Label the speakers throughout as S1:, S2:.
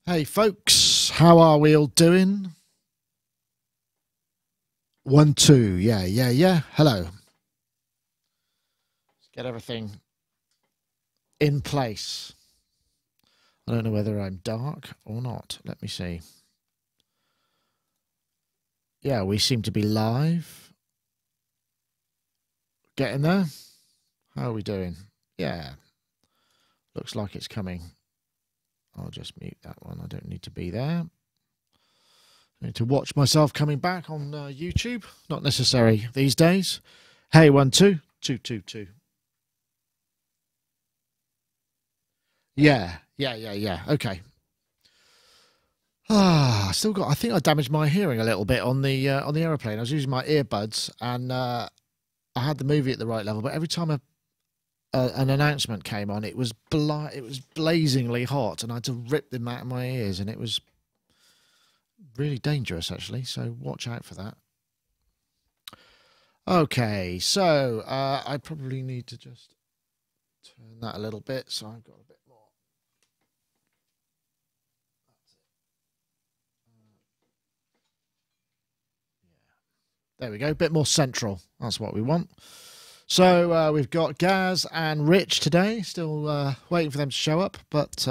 S1: Hey folks, how are we all doing? 1, 2, yeah. Hello. Let's get everything in place. I don't know whether I'm dark or not. Let me see. Yeah, we seem to be live. Getting there? How are we doing? Yeah. Looks like it's coming. I'll just mute that one. I don't need to be there. I need to watch myself coming back on YouTube. Not necessary these days. Hey, 1, 2, 2, 2, 2. Yeah. Okay. I still got. I think I damaged my hearing a little bit on the aeroplane. I was using my earbuds, and I had the movie at the right level. But every time an announcement came on, it was blazingly hot, and I had to rip them out of my ears, and it was really dangerous, actually. So watch out for that. Okay, so I probably need to just turn that a little bit, so I've got a bit more. There we go, a bit more central. That's what we want. So we've got Gaz and Rich today, still waiting for them to show up, but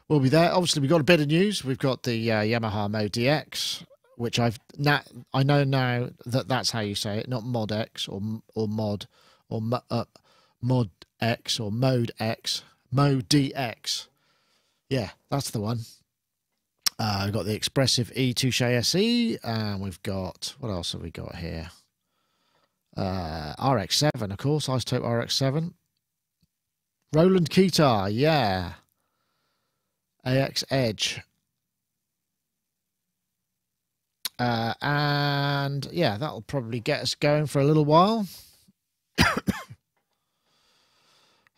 S1: we'll be there. Obviously, we've got a bit of news. We've got the Yamaha Mo DX, which I know now that that's how you say it, not Mod X or Mod or Mod X or Mode X, Mo DX. Yeah, that's the one. We've got the Expressive E Touche SE, and we've got, what else have we got here? RX-7, of course, Isotope RX-7. Roland Keytar, yeah. AX Edge. And yeah, that'll probably get us going for a little while.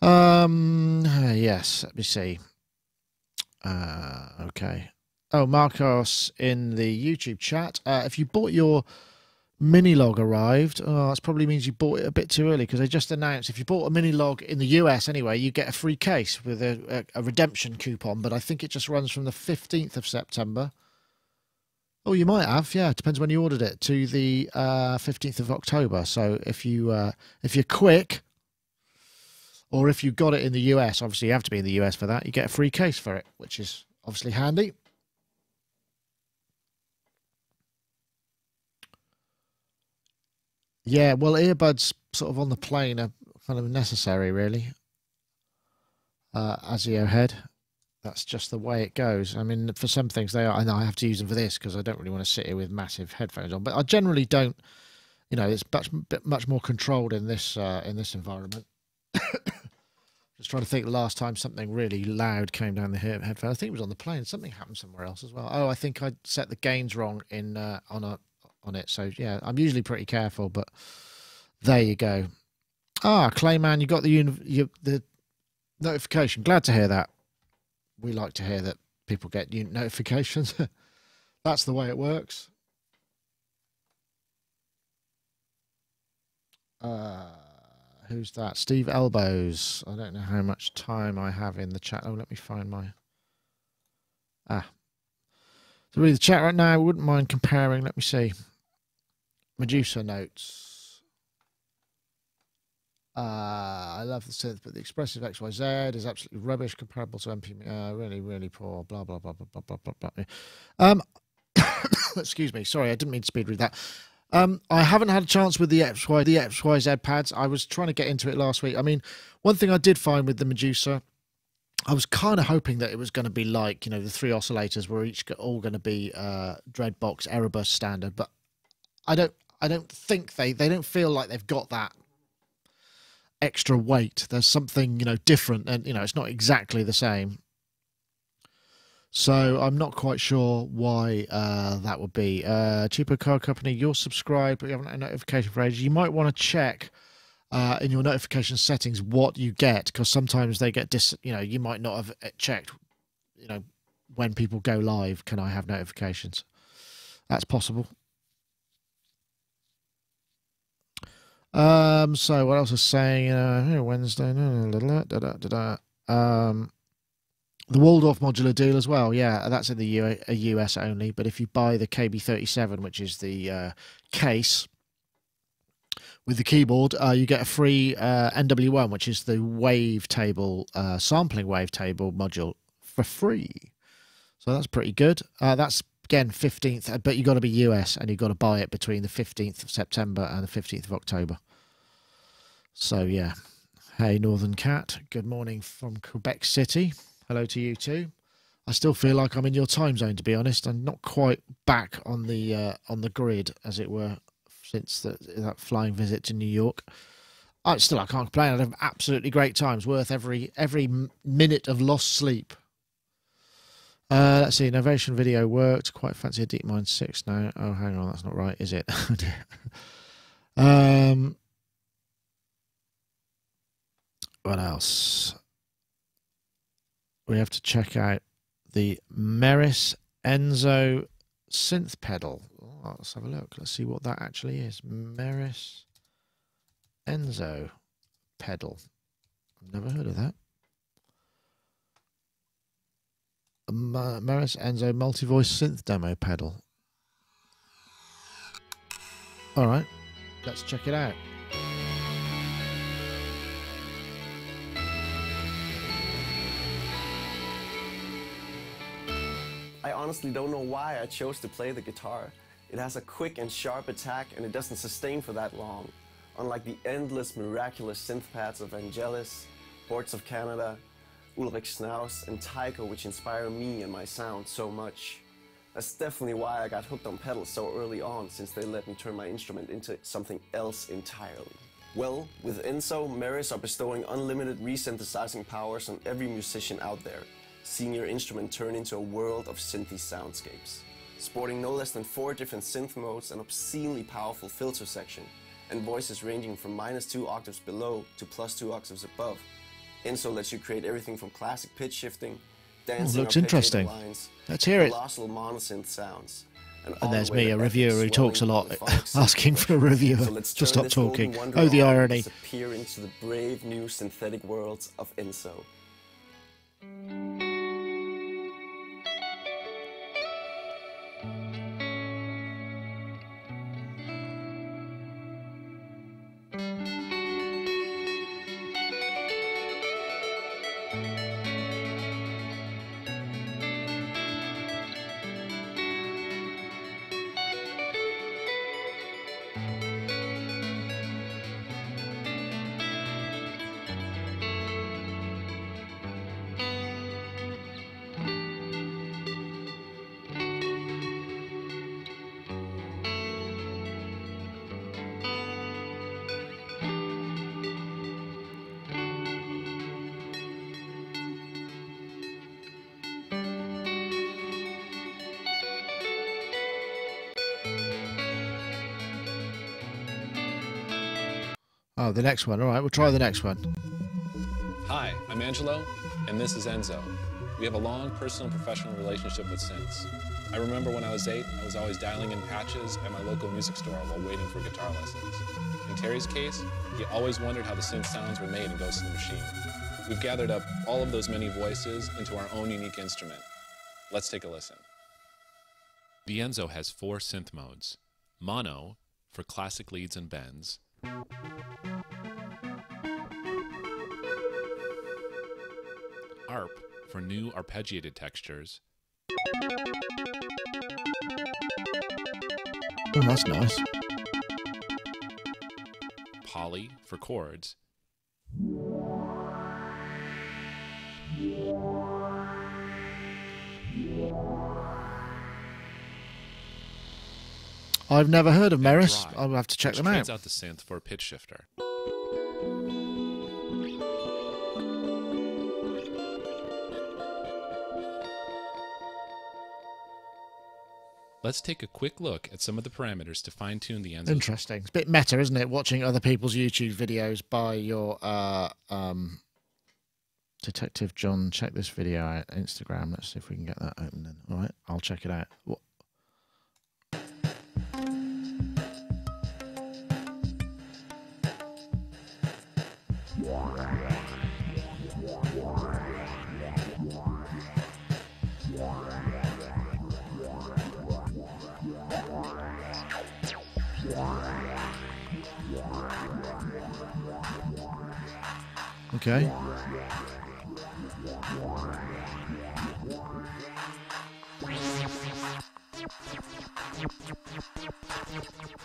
S1: Yes, let me see. Okay. Oh, Marcos in the YouTube chat. If you bought your mini log arrived, that probably means you bought it a bit too early, because they just announced if you bought a mini log in the US anyway, you get a free case with a redemption coupon, but I think it just runs from the 15th of September. Oh, you might have, yeah. It depends when you ordered it, to the 15th of October. So if you're quick, or if you got it in the US, obviously you have to be in the US for that, you get a free case for it, which is obviously handy. Yeah, well, earbuds sort of on the plane are kind of necessary, really. Azio head, that's just the way it goes. I mean, for some things they are, and I have to use them for this because I don't really want to sit here with massive headphones on. But I generally don't. You know, it's much more controlled in this environment. Just trying to think the last time something really loud came down the headphone. I think it was on the plane. Something happened somewhere else as well. Oh, I think I set the gains wrong in on it. So yeah, I'm usually pretty careful, but there you go. Ah, Clayman, you got the notification. Glad to hear that. We like to hear that people get notifications. That's the way it works. Who's that? Steve Elbows. I don't know how much time I have in the chat. Oh, let me find my... To read the chat right now, I wouldn't mind comparing. Let me see. Medusa notes. I love the synth, but the Expressive XYZ is absolutely rubbish, comparable to MP. Really, really poor. Blah, blah, blah, blah, blah, blah, blah. Excuse me. Sorry, I didn't mean to speed read that. I haven't had a chance with the XYZ pads. I was trying to get into it last week. I mean, one thing I did find with the Medusa, I was kind of hoping that it was going to be like, you know, the 3 oscillators were all going to be Dreadbox Erebus standard, but I don't think they don't feel like they've got that extra weight. There's something, you know, different, and you know, it's not exactly the same. So I'm not quite sure why that would be. Cheaper car company, you're subscribed, but you haven't had a notification for ages. You might want to check in your notification settings what you get, because sometimes they get you know, you might not have checked, you know, when people go live, can I have notifications? That's possible. So what else is saying? Wednesday. The Waldorf modular deal as well, yeah, that's in the US only. But if you buy the KB37, which is the case with the keyboard, you get a free NW1, which is the wavetable, sampling wavetable module for free. So that's pretty good. That's, again, 15th, but you've got to be US and you've got to buy it between the 15th of September and the 15th of October. So, yeah. Hey, Northern Cat, good morning from Quebec City. Hello to you too. I still feel like I'm in your time zone, to be honest. I'm not quite back on the grid, as it were, since that flying visit to New York. I can't complain. I had absolutely great times, worth every minute of lost sleep. Let's see. Innovation video worked. Quite fancy a DeepMind 6 now. Oh, hang on, that's not right, is it? What else? We have to check out the Meris Enzo synth pedal. Oh, let's have a look. Let's see what that actually is. Meris Enzo pedal. I've never heard of that. Meris Enzo multi-voice synth demo pedal. All right, let's check it out.
S2: I honestly don't know why I chose to play the guitar. It has a quick and sharp attack and it doesn't sustain for that long. Unlike the endless miraculous synth pads of Vangelis, Boards of Canada, Ulrich Schnauz and Tycho, which inspire me and my sound so much. That's definitely why I got hooked on pedals so early on, since they let me turn my instrument into something else entirely. Well, with Enzo, Meris are bestowing unlimited resynthesizing powers on every musician out there, seeing your instrument turn into a world of synthy soundscapes. Sporting no less than 4 different synth modes, an obscenely powerful filter section, and voices ranging from -2 octaves below to +2 octaves above, Enzo lets you create everything from classic pitch shifting, dancing
S1: looks interesting.
S2: lines,
S1: let's hear it.
S2: colossal monosynth sounds.
S1: And there's me, a reviewer who talks a lot, asking for a reviewer to stop talking. Oh, the irony.
S2: Disappear into the brave new synthetic worlds of Enzo.
S1: Oh, the next one. All right, we'll try the next one.
S3: Hi, I'm Angelo, and this is Enzo. We have a long personal and professional relationship with synths. I remember when I was 8, I was always dialing in patches at my local music store while waiting for guitar lessons. In Terry's case, he always wondered how the synth sounds were made in Ghost in the Machine. We've gathered up all of those many voices into our own unique instrument. Let's take a listen.
S4: The Enzo has 4 synth modes. Mono, for classic leads and bends. ARP, for new arpeggiated textures.
S1: Oh, that's nice.
S4: Poly, for chords.
S1: I've never heard of
S4: and
S1: Meris.
S4: Dry,
S1: I'll have to check
S4: which
S1: them out.
S4: trades out the synth for a pitch shifter. Let's take a quick look at some of the parameters to fine-tune the Enzo.
S1: Interesting. It's a bit meta, isn't it? Watching other people's YouTube videos by your Detective John. Check this video out. Instagram. Let's see if we can get that open then. All right, I'll check it out. What? Okay.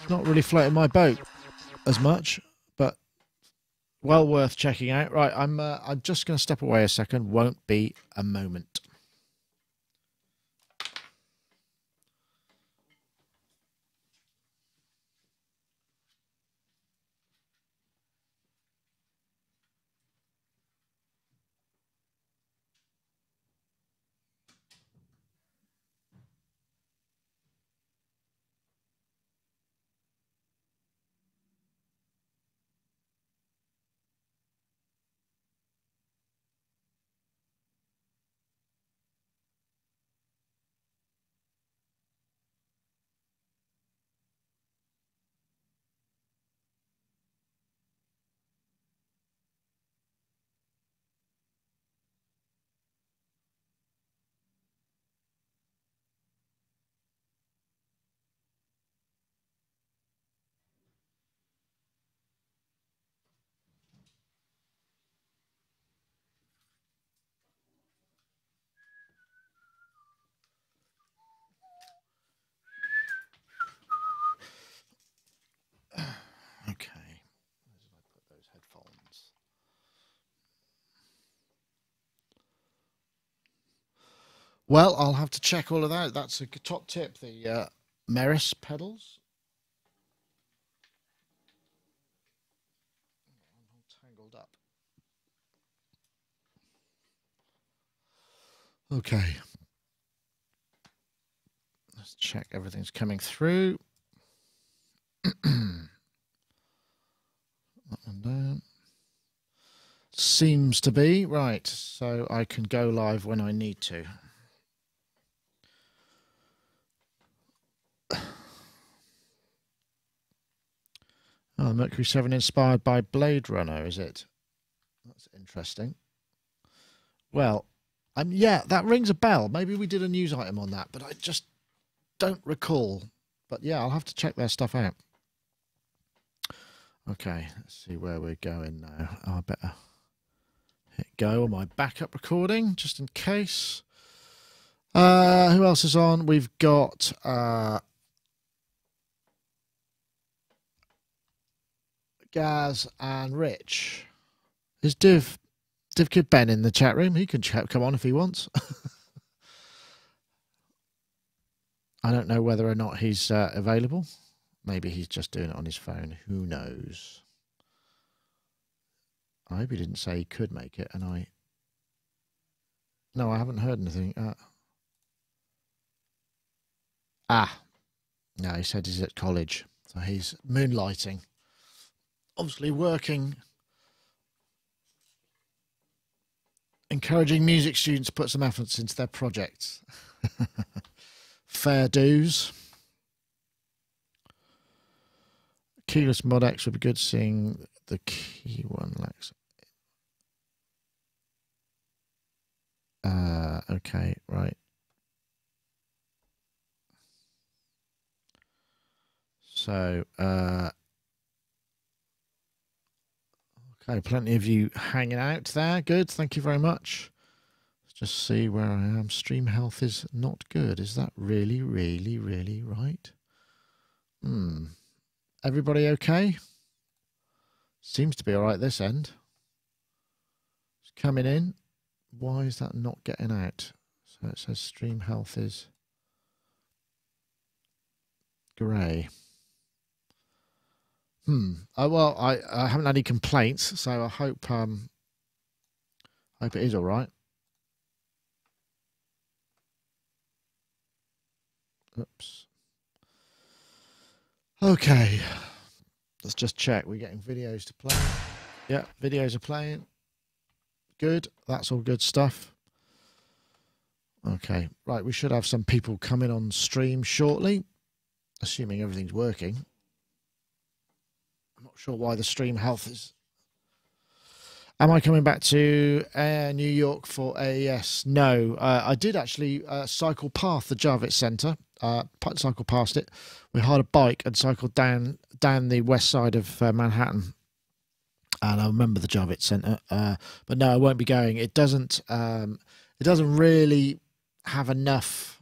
S1: Not really floating my boat as much, but well worth checking out. Right, I'm just going to step away a second. Won't be a moment. Okay. Where did I put those headphones? Well, I'll have to check all of that. That's a top tip, the Meris pedals. I'm all tangled up. Okay. Let's check everything's coming through. That one down. Seems to be. Right, so I can go live when I need to. Oh, Mercury 7 inspired by Blade Runner, is it? That's interesting. Well, yeah, that rings a bell. Maybe we did a news item on that, but I just don't recall. But yeah, I'll have to check their stuff out. Okay, let's see where we're going now. Oh, I better hit go on my backup recording, just in case. Who else is on? We've got Gaz and Rich. Is Div Kid Ben in the chat room? He can come on if he wants. I don't know whether or not he's available. Maybe he's just doing it on his phone. Who knows? I hope he didn't say he could make it, and I... No, I haven't heard anything. No, he said he's at college, so he's moonlighting. Obviously working, encouraging music students to put some efforts into their projects. Fair dues. Keyless Mod X would be good, seeing the key one lacks. Okay, right. So, okay, plenty of you hanging out there. Good, thank you very much. Let's just see where I am. Stream health is not good. Is that really, really, really right? Everybody okay? Seems to be all right this end. It's coming in. Why is that not getting out? So it says stream health is grey. Well, I haven't had any complaints, so I hope it is all right. Oops. Okay. Let's just check. We're getting videos to play. Yeah, videos are playing. Good. That's all good stuff. Okay. Right, we should have some people coming on stream shortly, assuming everything's working. I'm not sure why the stream health is... Am I coming back to New York for AES? No. I did actually cycle past the Javits Centre. Cycle past it. We hired a bike and cycled down the west side of Manhattan. and I remember the Javits Centre. But no, I won't be going. It doesn't really have enough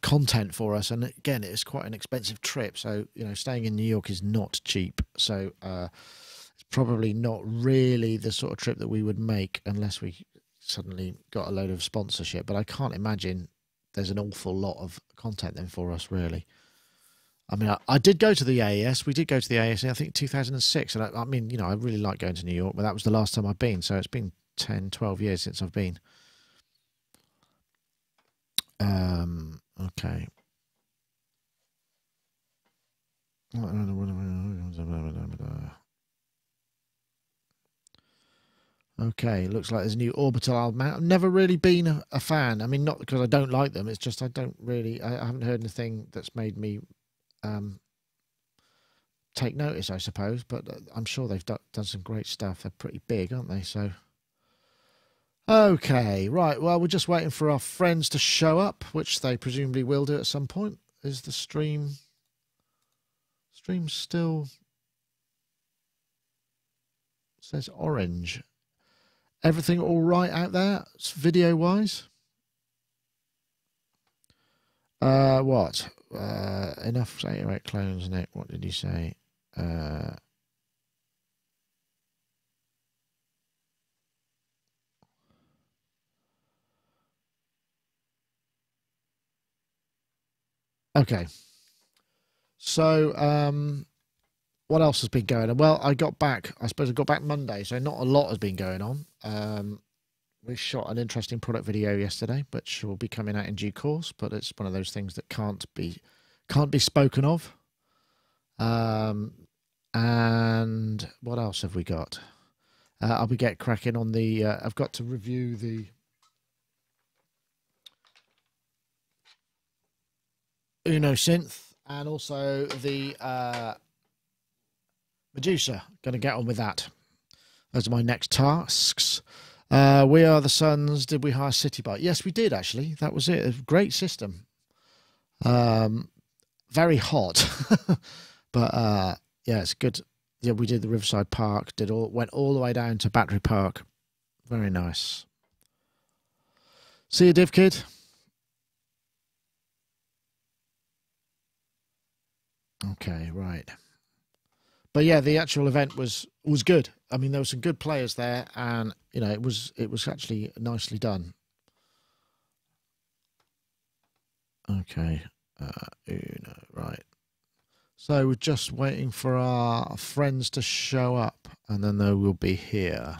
S1: content for us, and again, it's quite an expensive trip. So staying in New York is not cheap. So it's probably not really the sort of trip that we would make unless we suddenly got a load of sponsorship. But I can't imagine there's an awful lot of content then for us, really. I mean, I did go to the AES. We did go to the AES in, I think, 2006. And I mean, I really like going to New York, but that was the last time I've been. So it's been 10, 12 years since I've been. Okay. Okay, looks like there's a new Orbital album out. I've never really been a fan. I mean, not because I don't like them. It's just I haven't heard anything that's made me take notice, I suppose. But I'm sure they've done some great stuff. They're pretty big, aren't they? So, okay, right. Well, we're just waiting for our friends to show up, which they presumably will do at some point. Is the stream still says orange? Everything all right out there, video-wise? What? Enough 8 or 8 clones, Nick. What did you say? Okay. So, what else has been going on? Well, I got back Monday, so not a lot has been going on. We shot an interesting product video yesterday, which will be coming out in due course, but it's one of those things that can't be spoken of. And what else have we got? I'll be getting cracking on the I've got to review the Uno synth and also the Medusa. Going to get on with that. Those are my next tasks. We Are the Suns. Did we hire City Bike? Yes, we did, actually. That was it. A great system. Very hot. But, yeah, it's good. Yeah, we did the Riverside Park. Went all the way down to Battery Park. Very nice. See you, Div Kid. Okay, right. But yeah, the actual event was good. I mean, there were some good players there, and it was actually nicely done. Okay, right. So we're just waiting for our friends to show up, and then they will be here.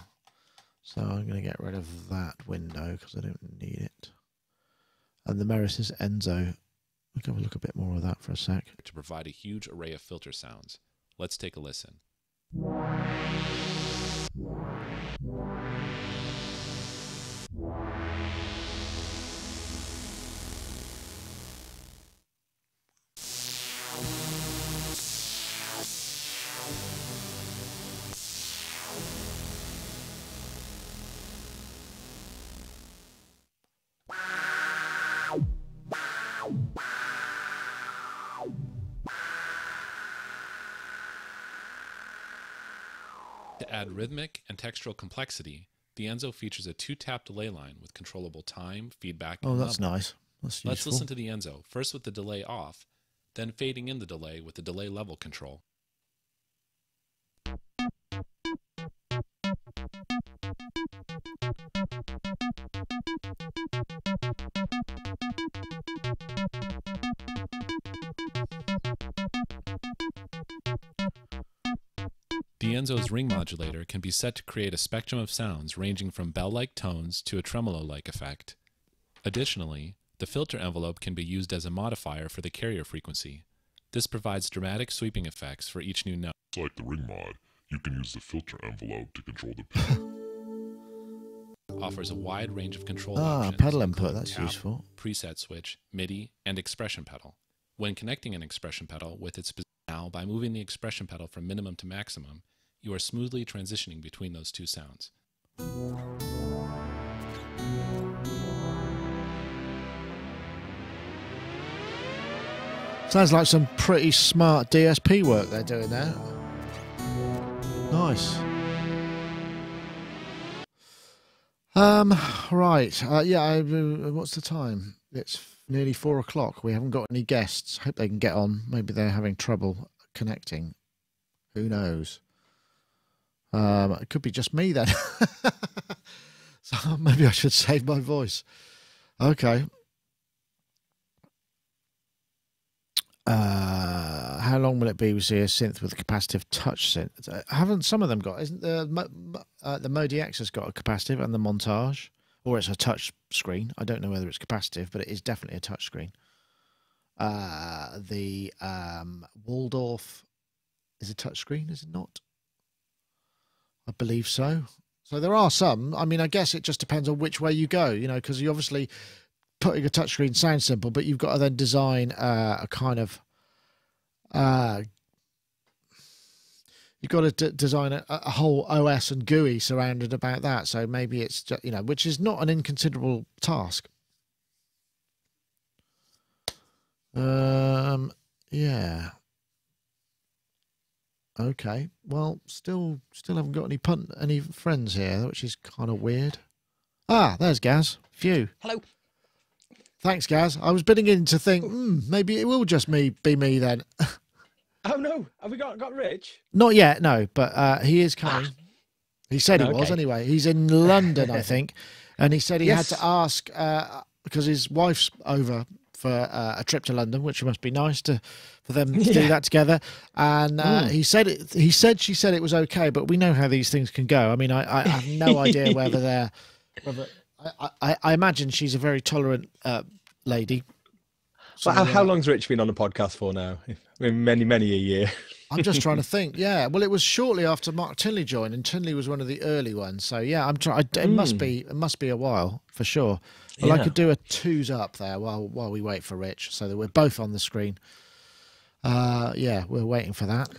S1: So I'm going to get rid of that window because I don't need it. And the Merit is Enzo. We'll have a look a bit more of that for a sec.
S4: To provide a huge array of filter sounds. Let's take a listen. To add rhythmic and textural complexity, the Enzo features a 2-tap delay line with controllable time, feedback, and
S1: that's
S4: level.
S1: nice. That's
S4: Let's
S1: useful.
S4: listen to the Enzo, first with the delay off, then fading in the delay with the delay level control. The Enzo's ring modulator can be set to create a spectrum of sounds ranging from bell-like tones to a tremolo-like effect. Additionally, the filter envelope can be used as a modifier for the carrier frequency. This provides dramatic sweeping effects for each new note.
S5: Like the ring mod, you can use the filter envelope to control the pedal.
S4: Offers a wide range of control options.
S1: Pedal input,
S4: including
S1: that's
S4: tap,
S1: useful.
S4: Preset switch, MIDI, and expression pedal. When connecting an expression pedal with its position now, by moving the expression pedal from minimum to maximum, you are smoothly transitioning between those two sounds.
S1: Sounds like some pretty smart DSP work they're doing there. nice. Right. Yeah. What's the time? It's nearly 4 o'clock. We haven't got any guests. Hope they can get on. Maybe they're having trouble connecting. Who knows? It could be just me then. So maybe I should save my voice. Okay. How long will it be we see a synth with a capacitive touch synth? Haven't some of them got? Isn't the Modi X has got a capacitive and the Montage, or it's a touch screen? I don't know whether it's capacitive, but it is definitely a touch screen. The Waldorf is a touch screen, is it not? I believe so. So there are some. I mean, I guess it just depends on which way you go, you know, because you obviously putting a touchscreen sounds simple, but you've got to then design a kind of you've got to design a whole OS and GUI surrounded about that. So maybe it's just, you know, which is not an inconsiderable task. Yeah. Okay. Well, still haven't got any friends here, which is kind of weird. Ah, there's Gaz. Phew.
S6: Hello.
S1: Thanks, Gaz. I was beginning to think, maybe it will just be me then.
S6: Oh no, have we got Rich?
S1: Not yet, no, but he is coming. He said he was anyway. He's in London, I think, and he said he had to ask because his wife's over for a trip to London, which must be nice for them to do that together. And she said it was okay, but we know how these things can go. I mean, I have no idea whether I imagine she's a very tolerant lady. So,
S6: well, how long's Rich been on the podcast for now? Many a year.
S1: I'm just trying to think. Yeah, well, it was shortly after Mark Tinley joined, and Tinley was one of the early ones. So yeah, I'm trying. It must be a while for sure. Well, I could do a twos up there while we wait for Rich, so that we're both on the screen. Yeah, we're waiting for that.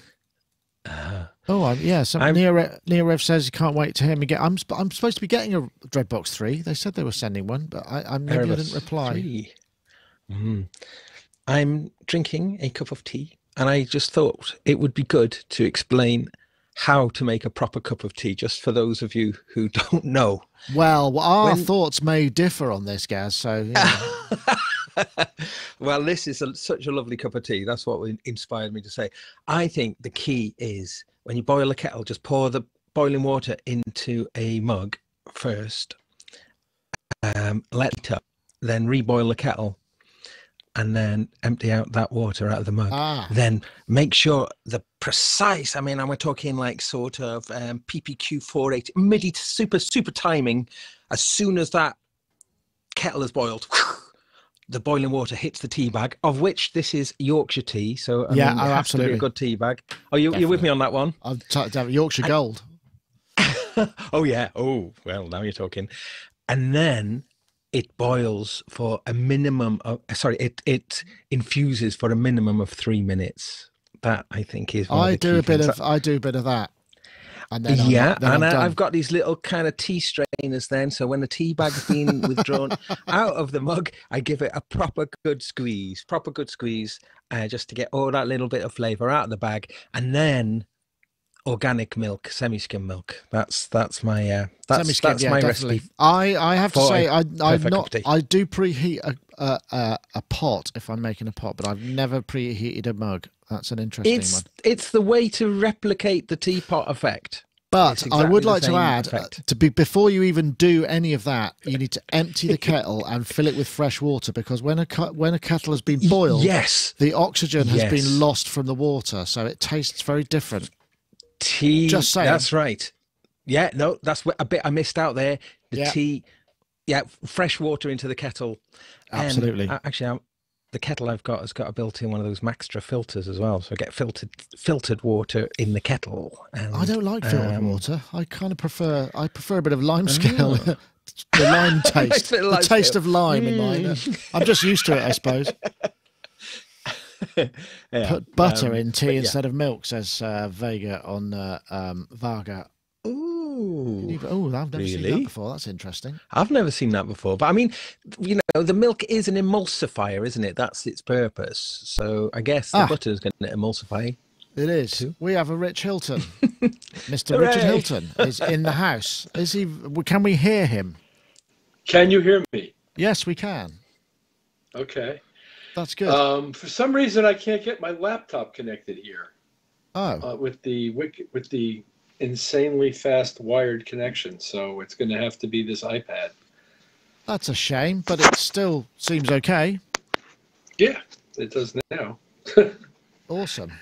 S1: Neorev says he can't wait to hear me get. I'm supposed to be getting a Dreadbox 3. They said they were sending one, but I didn't reply.
S6: I'm drinking a cup of tea, and I just thought it would be good to explain how to make a proper cup of tea, just for those of you who don't know.
S1: Well, our thoughts may differ on this, Gaz. So, yeah.
S6: Well, this is such a lovely cup of tea. That's what inspired me to say. I think the key is when you boil a kettle, just pour the boiling water into a mug first, let it up, then reboil the kettle, and then empty out that water out of the mug. Then make sure the precise, I mean, and we're talking like sort of PPQ 480, MIDI to super timing. As soon as that kettle is boiled, the boiling water hits the tea bag, of which this is Yorkshire tea. So, I mean, it has
S1: absolutely.
S6: to be a good tea bag. Oh, you're with me on that one?
S1: I'm Yorkshire Gold.
S6: Oh, yeah. Oh, well, now you're talking. And then it boils for a minimum of, it infuses for a minimum of 3 minutes. That, I think, is one of the key things.
S1: I do a bit of that. And then
S6: I've got these little kind of tea strainers then. So when the tea bag's been withdrawn out of the mug, I give it a proper good squeeze, just to get all that little bit of flavour out of the bag. And then organic milk, semi-skim milk. That's my my recipe.
S1: I have to say I do preheat a pot if I'm making a pot, but I've never preheated a mug. That's an interesting one.
S6: It's the way to replicate the teapot effect.
S1: But I would like to add, before you even do any of that, you need to empty the kettle and fill it with fresh water, because when a kettle has been boiled, the oxygen has been lost from the water, so it tastes very different.
S6: Tea,
S1: just saying.
S6: That's right. Yeah, no, that's a bit I missed out there. The tea, fresh water into the kettle.
S1: Absolutely.
S6: Actually, the kettle I've got has got a built-in one of those Maxtra filters as well, so I get filtered water in the kettle. And,
S1: I don't like filtered water. I kind of prefer a bit of lime scale. The lime taste, the taste of lime in mine. I'm just used to it, I suppose. Put butter in tea instead of milk, says Vega on Varga.
S6: Ooh,
S1: I've never seen that before. That's interesting.
S6: I've never seen that before. But I mean, you know, the milk is an emulsifier, isn't it? That's its purpose. So I guess the butter is going to emulsify.
S1: It is. We have a Rich Hilton. Mr. Richard Hilton is in the house. Is he? Can we hear him?
S7: Can you hear me?
S1: Yes, we can.
S7: Okay.
S1: That's good.
S7: For some reason, I can't get my laptop connected here.
S1: Oh.
S7: With the insanely fast wired connection, so it's going to have to be this iPad.
S1: That's a shame, but it still seems okay.
S7: Yeah, it does now.
S1: Awesome.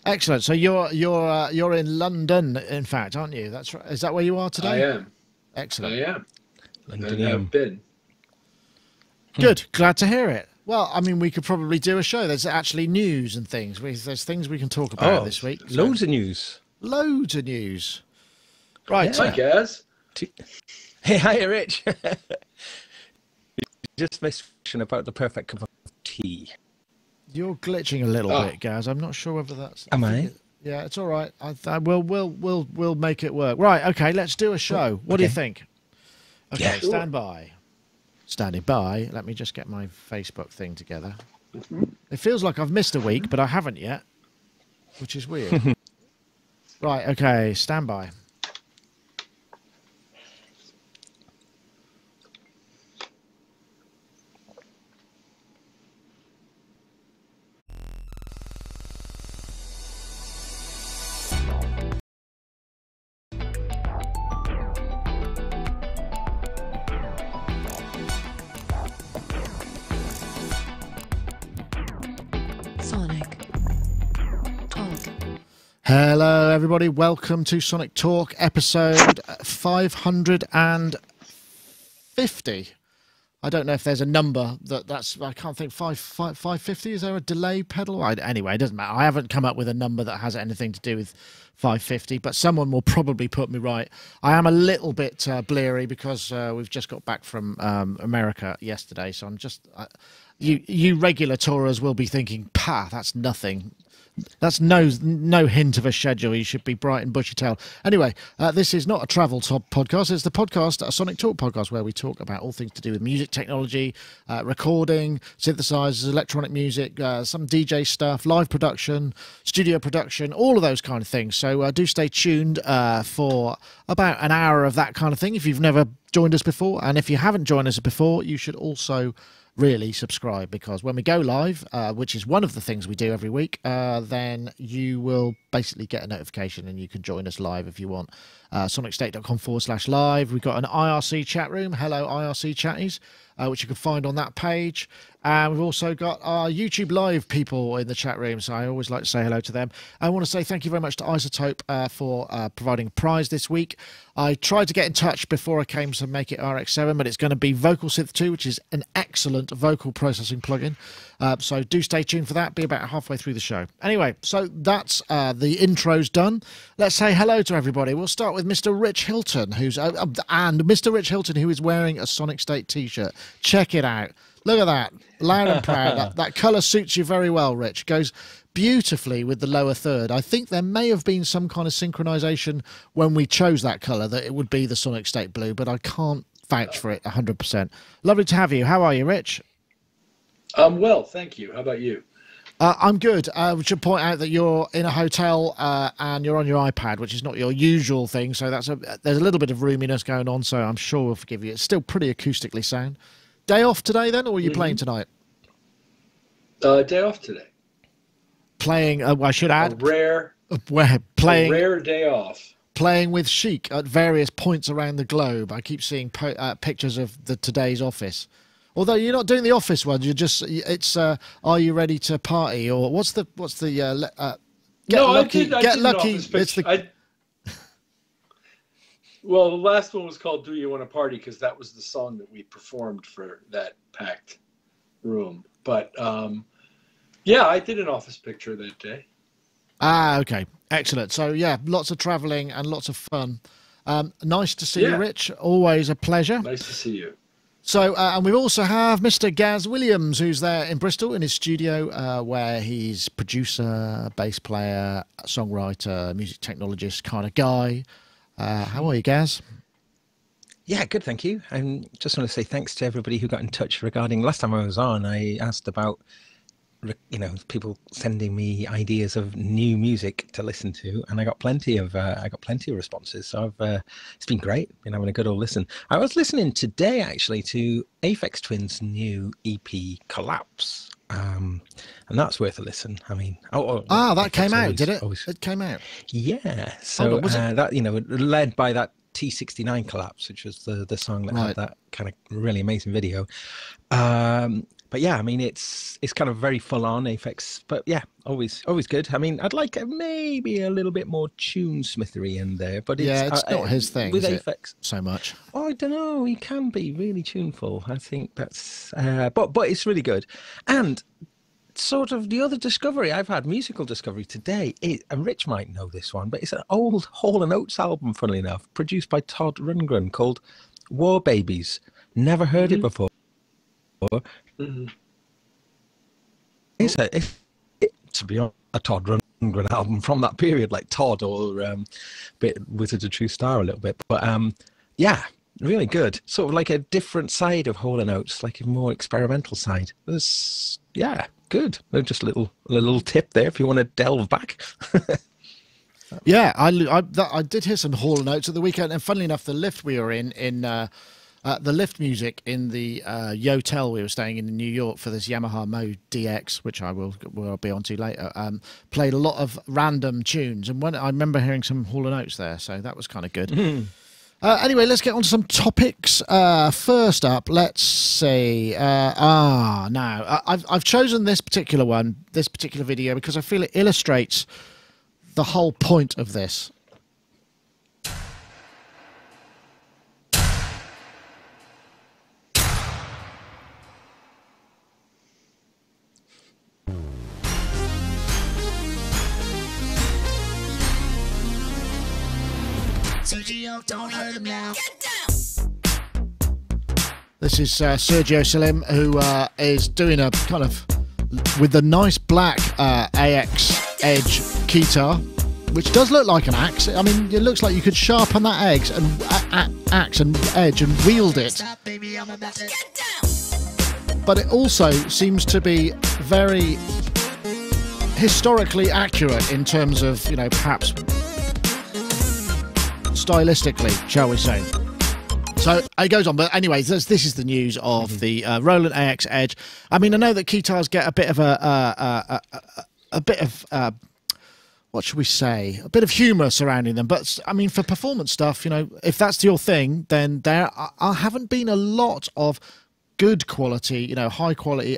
S1: Excellent. So you're in London, in fact, aren't you? That's right. Is that where you are today?
S7: I am.
S1: Excellent.
S7: I am.
S6: London,
S7: And I've been.
S1: Good. Glad to hear it. Well, I mean, we could probably do a show. There's actually news and things. There's things we can talk about this week. So.
S6: Loads of news.
S1: Loads of news. Right.
S7: Hi, Gaz.
S6: Hey, hi, Rich. You just missed about the perfect cup of tea.
S1: You're glitching a little bit, Gaz. I'm not sure whether that's.
S6: Am I?
S1: Yeah, it's all right. We'll make it work. Right. Okay. Let's do a show. What do you think? Okay.
S6: Yeah.
S1: Stand by. Standing by. Let me just get my Facebook thing together. It feels like I've missed a week, but I haven't yet, which is weird. Right. Okay. Stand by. Hello, everybody. Welcome to Sonic Talk, episode 550. I don't know if there's a number that's. I can't think. 550. Is there a delay pedal? Anyway, it doesn't matter. I haven't come up with a number that has anything to do with 550, but someone will probably put me right. I am a little bit bleary because we've just got back from America yesterday, so I'm just. You regular tourers will be thinking, "Pah, that's nothing." That's no hint of a schedule. You should be bright and bushy-tailed. Anyway, this is not a travel podcast. It's the podcast, a Sonic Talk podcast, where we talk about all things to do with music technology, recording, synthesizers, electronic music, some DJ stuff, live production, studio production, all of those kind of things. So do stay tuned for about an hour of that kind of thing if you've never joined us before. And if you haven't joined us before, you should also really subscribe, because when we go live, which is one of the things we do every week, then you will basically get a notification and you can join us live if you want. Sonicstate.com/live. We've got an IRC chat room. Hello, IRC chatties, which you can find on that page. And we've also got our YouTube live people in the chat room, so I always like to say hello to them. I want to say thank you very much to Isotope for providing a prize this week. I tried to get in touch before I came to make it RX7, but it's going to be Vocal Synth 2, which is an excellent vocal processing plugin. So do stay tuned for that. Be about halfway through the show. Anyway, so that's the intro's done. Let's say hello to everybody. We'll start with Mr. Rich Hilton, who is wearing a Sonicstate t-shirt. Check it out. Look at that. Loud and proud. That colour suits you very well, Rich. Goes beautifully with the lower third. I think there may have been some kind of synchronization when we chose that colour that it would be the Sonicstate blue, but I can't vouch for it 100%. Lovely to have you. How are you, Rich?
S7: Well, thank you. How about you?
S1: I'm good. We should point out that you're in a hotel and you're on your iPad, which is not your usual thing. So there's a little bit of roominess going on, so I'm sure we'll forgive you. It's still pretty acoustically sound. Day off today, then, or are you playing tonight?
S7: Day off today.
S1: Playing, I should add.
S7: A rare day off.
S1: Playing with Chic at various points around the globe. I keep seeing pictures of today's office. Although you're not doing the office one, you're just, it's, are you ready to party? Or what's the get lucky. It's the...
S7: Well, the last one was called Do You Want to Party, because that was the song that we performed for that packed room. But, yeah, I did an office picture that day.
S1: Ah, okay. Excellent. So, yeah, lots of traveling and lots of fun. Nice to see you, Rich. Always a pleasure.
S7: Nice to see you.
S1: So, and we also have Mr. Gaz Williams, who's there in Bristol in his studio, where he's producer, bass player, songwriter, music technologist kind of guy. How are you, Gaz?
S6: Yeah, good, thank you. I just want to say thanks to everybody who got in touch regarding last time I was on. I asked about you know, people sending me ideas of new music to listen to, and I got plenty of responses. So it's been great. Been having a good old listen. I was listening today actually to Aphex Twin's new EP Collapse, and that's worth a listen. I mean,
S1: that came out, did it? It came out.
S6: Yeah. So that, you know, led by that T69 Collapse, which was the song that had that kind of really amazing video. But yeah, I mean, it's kind of very full on Aphex, but yeah, always good. I mean, I'd like maybe a little bit more tunesmithery in there, but
S1: it's not his thing
S6: with
S1: Aphex so much.
S6: Oh, I don't know. He can be really tuneful. I think that's, but it's really good. And sort of the other discovery I've had, musical discovery today, and Rich might know this one, but it's an old Hall & Oates album, funnily enough, produced by Todd Rundgren, called War Babies. Never heard it before. It's to be honest, a Todd Rundgren album from that period, like Todd or bit Wizard of True Star a little bit, but yeah, really good. Sort of like a different side of Hall & Oates, like a more experimental side. It's good. Just a little tip there if you want to delve back.
S1: Yeah, I did hear some Hall & Oates at the weekend, and funnily enough, the lift we were in the lift music in the Yotel we were staying in New York for this Yamaha Mode DX, which I will be onto later, played a lot of random tunes, and when I remember hearing some Hall & Oates there, so that was kind of good. Anyway, let's get on to some topics. First up, let's see. Now I've chosen this particular video, because I feel it illustrates the whole point of this.
S8: Sergio, don't hurt him now.
S1: This is Sergio Salim, who is doing a kind of with the nice black AX Edge guitar, which does look like an axe. I mean, it looks like you could sharpen that axe and edge and wield it. But it also seems to be very historically accurate in terms of, you know, perhaps stylistically, shall we say. So it goes on, but anyways, this is the news of the Roland AX Edge. I mean, I know that guitars get a bit of what should we say, a bit of humour surrounding them, but I mean, for performance stuff, you know, if that's your thing, then there haven't been a lot of good quality, you know, high quality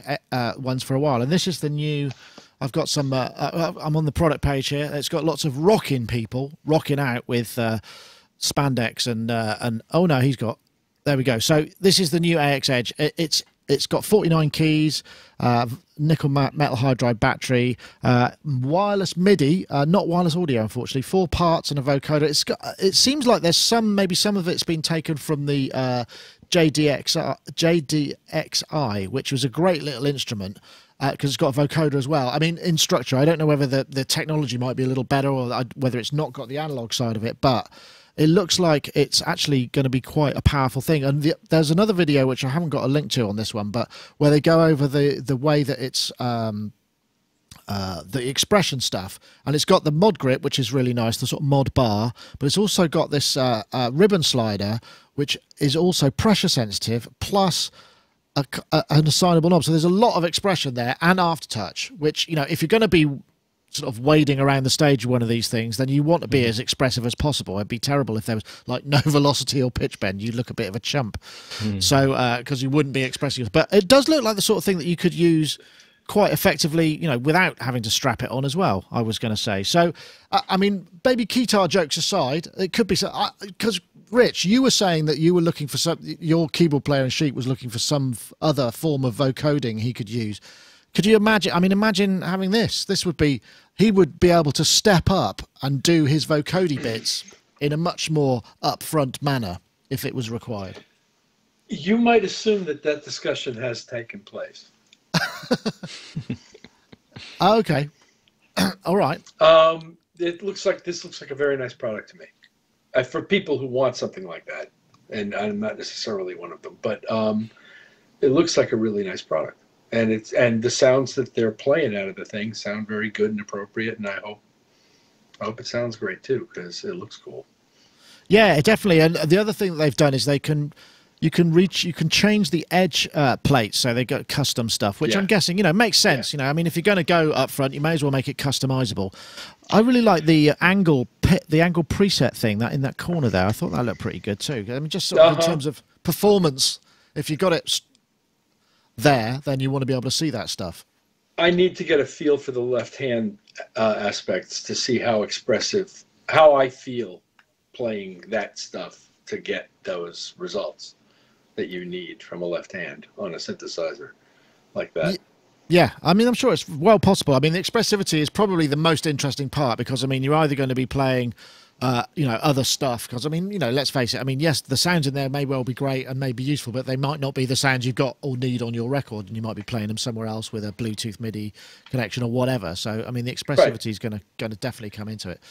S1: ones for a while, and this is the new. I've got some. I'm on the product page here. It's got lots of rocking people rocking out with spandex and oh no, he's got. There we go. So this is the new AX Edge. It's got 49 keys, nickel metal hydride battery, wireless MIDI, not wireless audio, unfortunately. 4 parts and a vocoder. It seems like there's maybe some of it's been taken from the JDXI, which was a great little instrument. Because it's got a vocoder as well. I mean, in structure, I don't know whether the technology might be a little better or whether it's not got the analog side of it, but it looks like it's actually going to be quite a powerful thing. And there's another video, which I haven't got a link to on this one, but where they go over the way that it's the expression stuff. And it's got the mod grip, which is really nice, the sort of mod bar, but it's also got this ribbon slider, which is also pressure sensitive, plus an assignable knob. So there's a lot of expression there and aftertouch, which, you know, if you're going to be sort of wading around the stage with one of these things, then you want to be as expressive as possible. It'd be terrible if there was like no velocity or pitch bend. You'd look a bit of a chump. So because you wouldn't be expressing. But it does look like the sort of thing that you could use quite effectively, you know, without having to strap it on as well, I was going to say. So I mean, baby guitar jokes aside, it could be so, because Rich, you were saying that you were looking for your keyboard player in Sheep was looking for some other form of vocoding he could use. Could you imagine? I mean, imagine having this. He would be able to step up and do his vocody bits in a much more upfront manner if it was required.
S7: You might assume that discussion has taken place.
S1: Okay. All right.
S7: This looks like a very nice product to me. For people who want something like that, and I'm not necessarily one of them, but it looks like a really nice product. and the sounds that they're playing out of the thing sound very good and appropriate, and I hope it sounds great too, because it looks cool.
S1: Yeah, definitely. And the other thing that they've done is you can change the edge plates, so they got custom stuff, which I'm guessing makes sense. I mean, if you're going to go up front, you may as well make it customizable. I really like the angle preset thing that in that corner there. I thought that looked pretty good too. I mean, just sort of in terms of performance, if you got it there, then you want to be able to see that stuff.
S7: I need to get a feel for the left hand aspects to see how expressive, how I feel playing that stuff to get those results that you need from a left hand on a synthesizer like that.
S1: Yeah, I mean, I'm sure it's well possible. I mean, the expressivity is probably the most interesting part, because I mean, you're either going to be playing other stuff, because I mean, let's face it, I mean, yes, the sounds in there may well be great and may be useful, but they might not be the sounds you've got or need on your record, and you might be playing them somewhere else with a Bluetooth MIDI connection or whatever. So I mean, the expressivity is going to definitely come into it.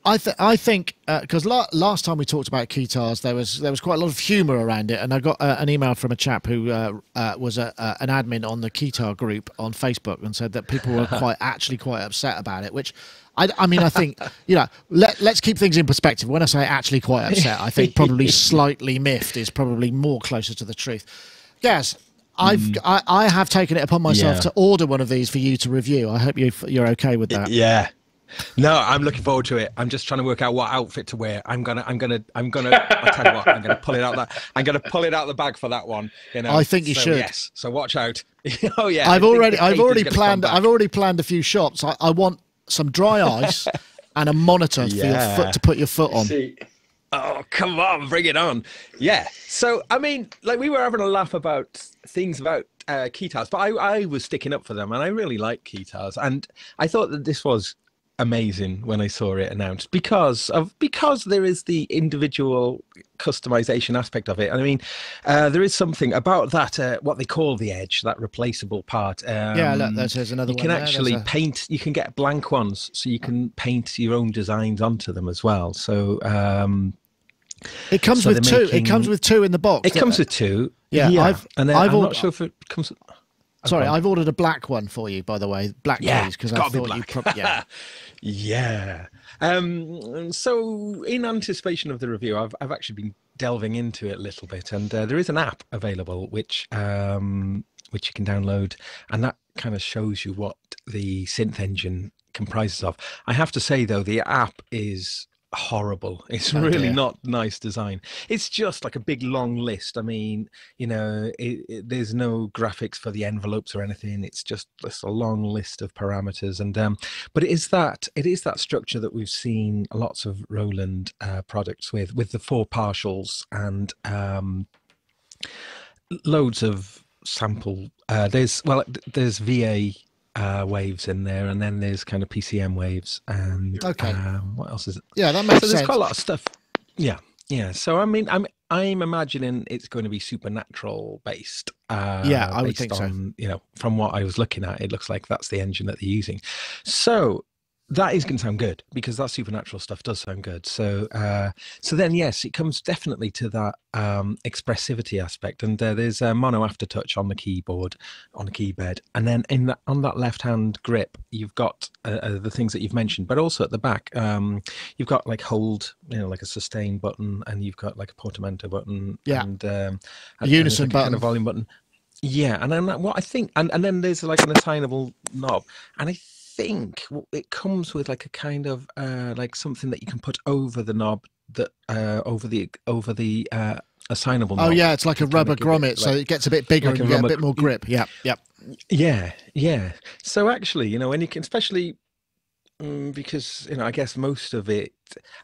S1: I think because last time we talked about guitars, there was quite a lot of humour around it, and I got an email from a chap who was an admin on the guitar group on Facebook, and said that people were quite upset about it. Which I mean, I think let's keep things in perspective. When I say actually quite upset, I think probably slightly miffed is probably more closer to the truth. Yes. I have taken it upon myself to order one of these for you to review. I hope you're okay with that.
S6: Yeah. No, I'm looking forward to it. I'm just trying to work out what outfit to wear. I'm gonna. I'll tell you what. I'm gonna pull it out I'm gonna pull it out the bag for that one.
S1: I think you should.
S6: Yes. So watch out. Oh yeah.
S1: I've already planned a few shots. I want some dry ice and a monitor for your foot to put your foot on.
S6: Oh, come on, bring it on. Yeah. So, I mean, like, we were having a laugh about things about guitars, but I was sticking up for them, and I really like guitars. And I thought that this was amazing when I saw it announced, because there is the individual customization aspect of it. And I mean, there is something about that what they call the edge, that replaceable part.
S1: Look, there's another one.
S6: You can actually paint. You can get blank ones, so you can paint your own designs onto them as well. So
S1: it comes with two. It comes with two in the box.
S6: It comes with two. Yeah. I'm not sure if it comes.
S1: Sorry, I've ordered a black one for you, by the way. Black keys, because I thought you'd probably...
S6: Yeah. So in anticipation of the review, I've actually been delving into it a little bit, and there is an app available which you can download, and that kind of shows you what the synth engine comprises of. I have to say, though, the app is horrible. It's really not nice design. It's just like a big long list. I mean, there's no graphics for the envelopes or anything. It's just a long list of parameters, and but it is that structure that we've seen lots of Roland products with the four partials and loads of sample. There's VA waves in there, and then there's kind of PCM waves, and what else is it?
S1: Yeah, that makes sense.
S6: There's quite a lot of stuff. Yeah. So I mean, I'm imagining it's going to be supernatural based.
S1: I would think so.
S6: From what I was looking at, it looks like that's the engine that they're using. So that is going to sound good, because that supernatural stuff does sound good. So then, yes, it comes definitely to that expressivity aspect, and there's a mono aftertouch on the keyboard, on the keyboard, and then on that left-hand grip, you've got the things that you've mentioned, but also at the back, you've got like hold, like a sustain button, and you've got like a portamento button, and a
S1: unison button,
S6: kind of volume button. Yeah, and then what I think, and then there's like an assignable knob, and I think it comes with like a kind of like something that you can put over the knob, that over the assignable knob.
S1: Oh yeah, it's like a rubber grommet, so it gets a bit bigger, like, and you get a bit more grip.
S6: Yeah. So actually, when you can, especially because I guess most of it,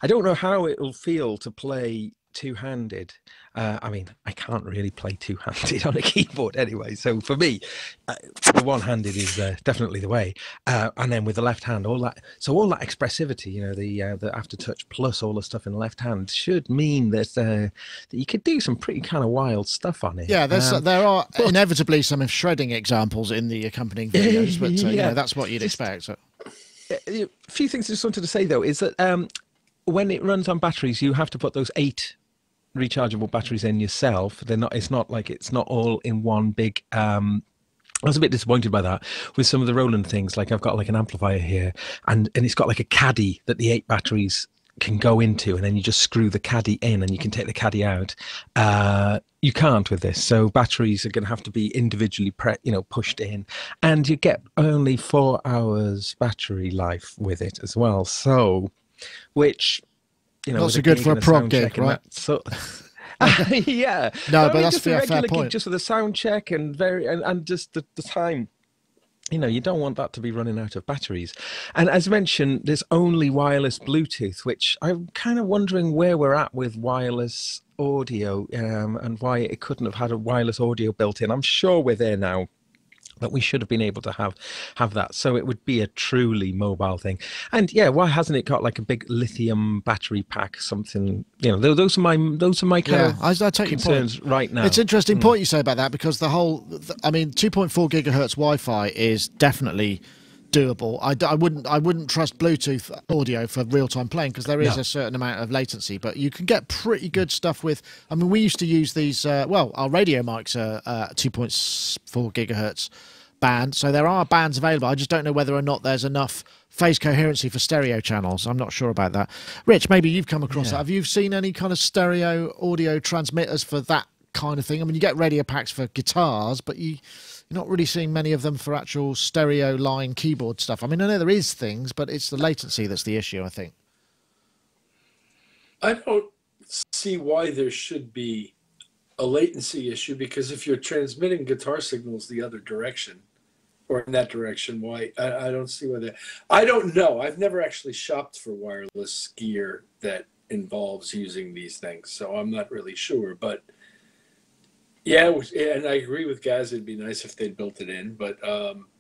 S6: I don't know how it will feel to play two-handed. I mean, I can't really play two-handed on a keyboard anyway, so for me, the one-handed is definitely the way, and then with the left hand, all that expressivity, the aftertouch plus all the stuff in the left hand should mean that you could do some pretty kind of wild stuff on it.
S1: Yeah, there are inevitably some shredding examples in the accompanying videos, but that's what you'd expect. So.
S6: A few things I just wanted to say, though, is that when it runs on batteries, you have to put those 8 rechargeable batteries in yourself. They're not. It's not like it's not all in one big. I was a bit disappointed by that with some of the Roland things. Like I've got like an amplifier here, and it's got like a caddy that the 8 batteries can go into, and then you just screw the caddy in, and you can take the caddy out. You can't with this, so batteries are going to have to be individually pushed in, and you get only 4 hours battery life with it as well. So, which
S1: not so good for a prog gig, right?
S6: So. Yeah,
S1: no, but that's
S6: just a
S1: fair
S6: regular
S1: point.
S6: gig, just with a sound check and just the time. You don't want that to be running out of batteries. And as mentioned, there's only wireless Bluetooth, which I'm kind of wondering where we're at with wireless audio, and why it couldn't have had a wireless audio built in. I'm sure we're there now, but we should have been able to have that, so it would be a truly mobile thing. And yeah, why hasn't it got like a big lithium battery pack, something? Those are my kind of
S1: I take
S6: concerns
S1: your point
S6: right now.
S1: It's an interesting point you say about that, because 2.4 gigahertz Wi-Fi is definitely doable. I wouldn't trust Bluetooth audio for real-time playing, because there is a certain amount of latency, but you can get pretty good stuff with. I mean, we used to use these. Our radio mics are 2.4 gigahertz band, so there are bands available. I just don't know whether or not there's enough phase coherency for stereo channels. I'm not sure about that. Rich, maybe you've come across that. Have you seen any kind of stereo audio transmitters for that kind of thing? I mean, you get radio packs for guitars, but you're not really seeing many of them for actual stereo line keyboard stuff. I mean, I know there is things, but it's the latency that's the issue, I think.
S7: I don't see why there should be a latency issue, because if you're transmitting guitar signals the other direction, or in that direction, why? I don't see why that. I don't know. I've never actually shopped for wireless gear that involves using these things, so I'm not really sure. But yeah, and I agree with Gaz. It'd be nice if they'd built it in, but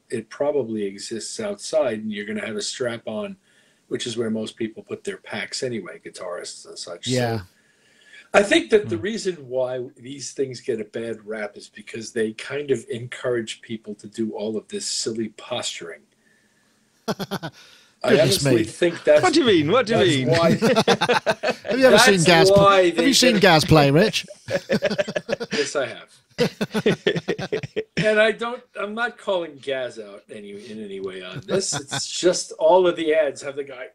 S7: it probably exists outside, and you're going to have a strap on, which is where most people put their packs anyway, guitarists and such.
S1: Yeah.
S7: So I think that the reason why these things get a bad rap is because they kind of encourage people to do all of this silly posturing. I honestly think that's.
S6: What do you mean? What do you mean?
S7: Why,
S1: Have you ever seen Gaz? Have you seen Gaz play, Rich?
S7: Yes, I have. And I'm not calling Gaz out in any way on this. It's just all of the ads have the guy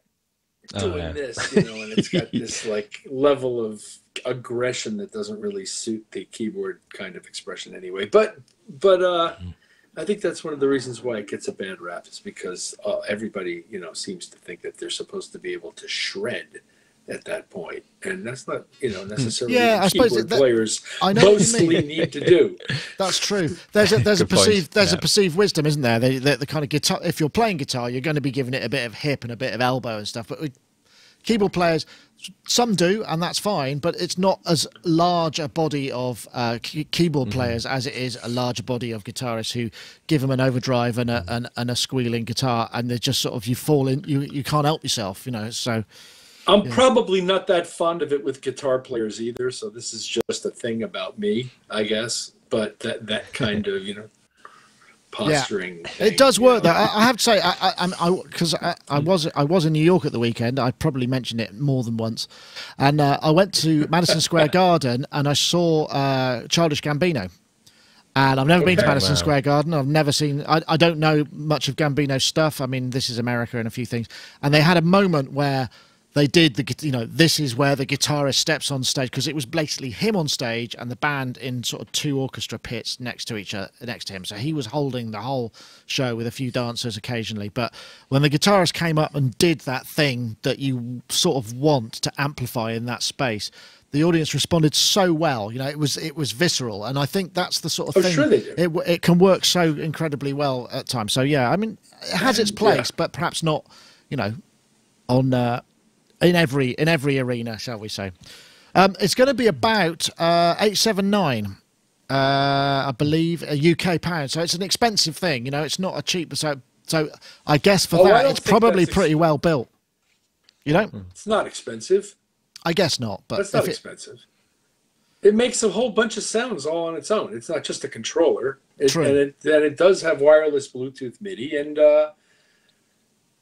S7: doing this, and it's got this like level of aggression that doesn't really suit the keyboard kind of expression anyway. But I think that's one of the reasons why it gets a bad rap, is because everybody, seems to think that they're supposed to be able to shred at that point, and that's not, necessarily what keyboard players mostly need to do.
S1: That's true. There's a perceived wisdom, isn't there? The kind of guitar. If you're playing guitar, you're going to be giving it a bit of hip and a bit of elbow and stuff. But with keyboard players, some do, and that's fine. But it's not as large a body of keyboard players as it is a larger body of guitarists who give them an overdrive and a squealing guitar, and they're just sort of, you fall in. You can't help yourself, So.
S7: I'm probably not that fond of it with guitar players either, so this is just a thing about me, I guess. But that kind of, posturing.
S1: Yeah.
S7: Thing,
S1: it does work though. I have to say, because I was in New York at the weekend. I probably mentioned it more than once, and I went to Madison Square Garden and I saw Childish Gambino. And I've never been to Madison Square Garden. I've never seen. I don't know much of Gambino's stuff. I mean, This Is America and a few things. And they had a moment where they did this is where the guitarist steps on stage, because it was basically him on stage and the band in sort of 2 orchestra pits next to him. So he was holding the whole show with a few dancers occasionally. But when the guitarist came up and did that thing that you sort of want to amplify in that space, the audience responded so well. It was visceral, and I think that's the sort of thing.
S7: Sure they do.
S1: It can work so incredibly well at times. So yeah, I mean, it has its place, but perhaps not, on. In every arena, shall we say. It's going to be about 879, I believe, a UK pound. So it's an expensive thing, it's not a cheap. So I guess for that, it's probably pretty well built.
S7: It's not expensive.
S1: I guess not, but
S7: it's not expensive. It makes a whole bunch of sounds all on its own. It's not just a controller.
S1: True.
S7: And it does have wireless Bluetooth MIDI, and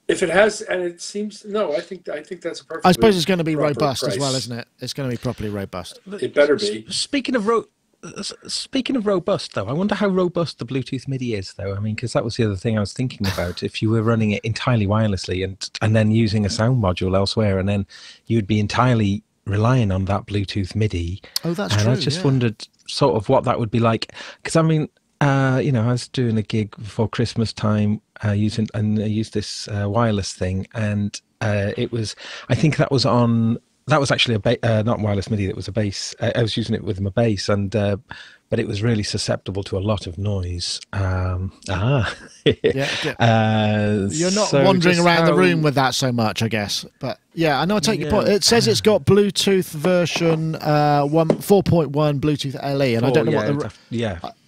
S7: If it has, and it seems no, I think that's a perfect.
S1: I suppose it's going to be
S7: proper
S1: robust
S7: price.
S1: as well, isn't it? It's going to be properly robust.
S7: It better be.
S6: Speaking of robust, though, I wonder how robust the Bluetooth MIDI is, though. I mean, because that was the other thing I was thinking about. If you were running it entirely wirelessly and then using a sound module elsewhere, and then you'd be entirely relying on that Bluetooth MIDI.
S1: Oh, that's
S6: and
S1: true.
S6: I just wondered sort of what that would be like. Because I mean, you know, I was doing a gig before Christmas time I used this wireless thing, and it was, I think that was actually not wireless MIDI. That was a bass. I was using it with my bass, and but it was really susceptible to a lot of noise.
S1: Yeah. You're not wandering around the room with that so much, I guess. But yeah, I know. I take your point. It says it's got Bluetooth version 4.1 Bluetooth LE, and I don't know what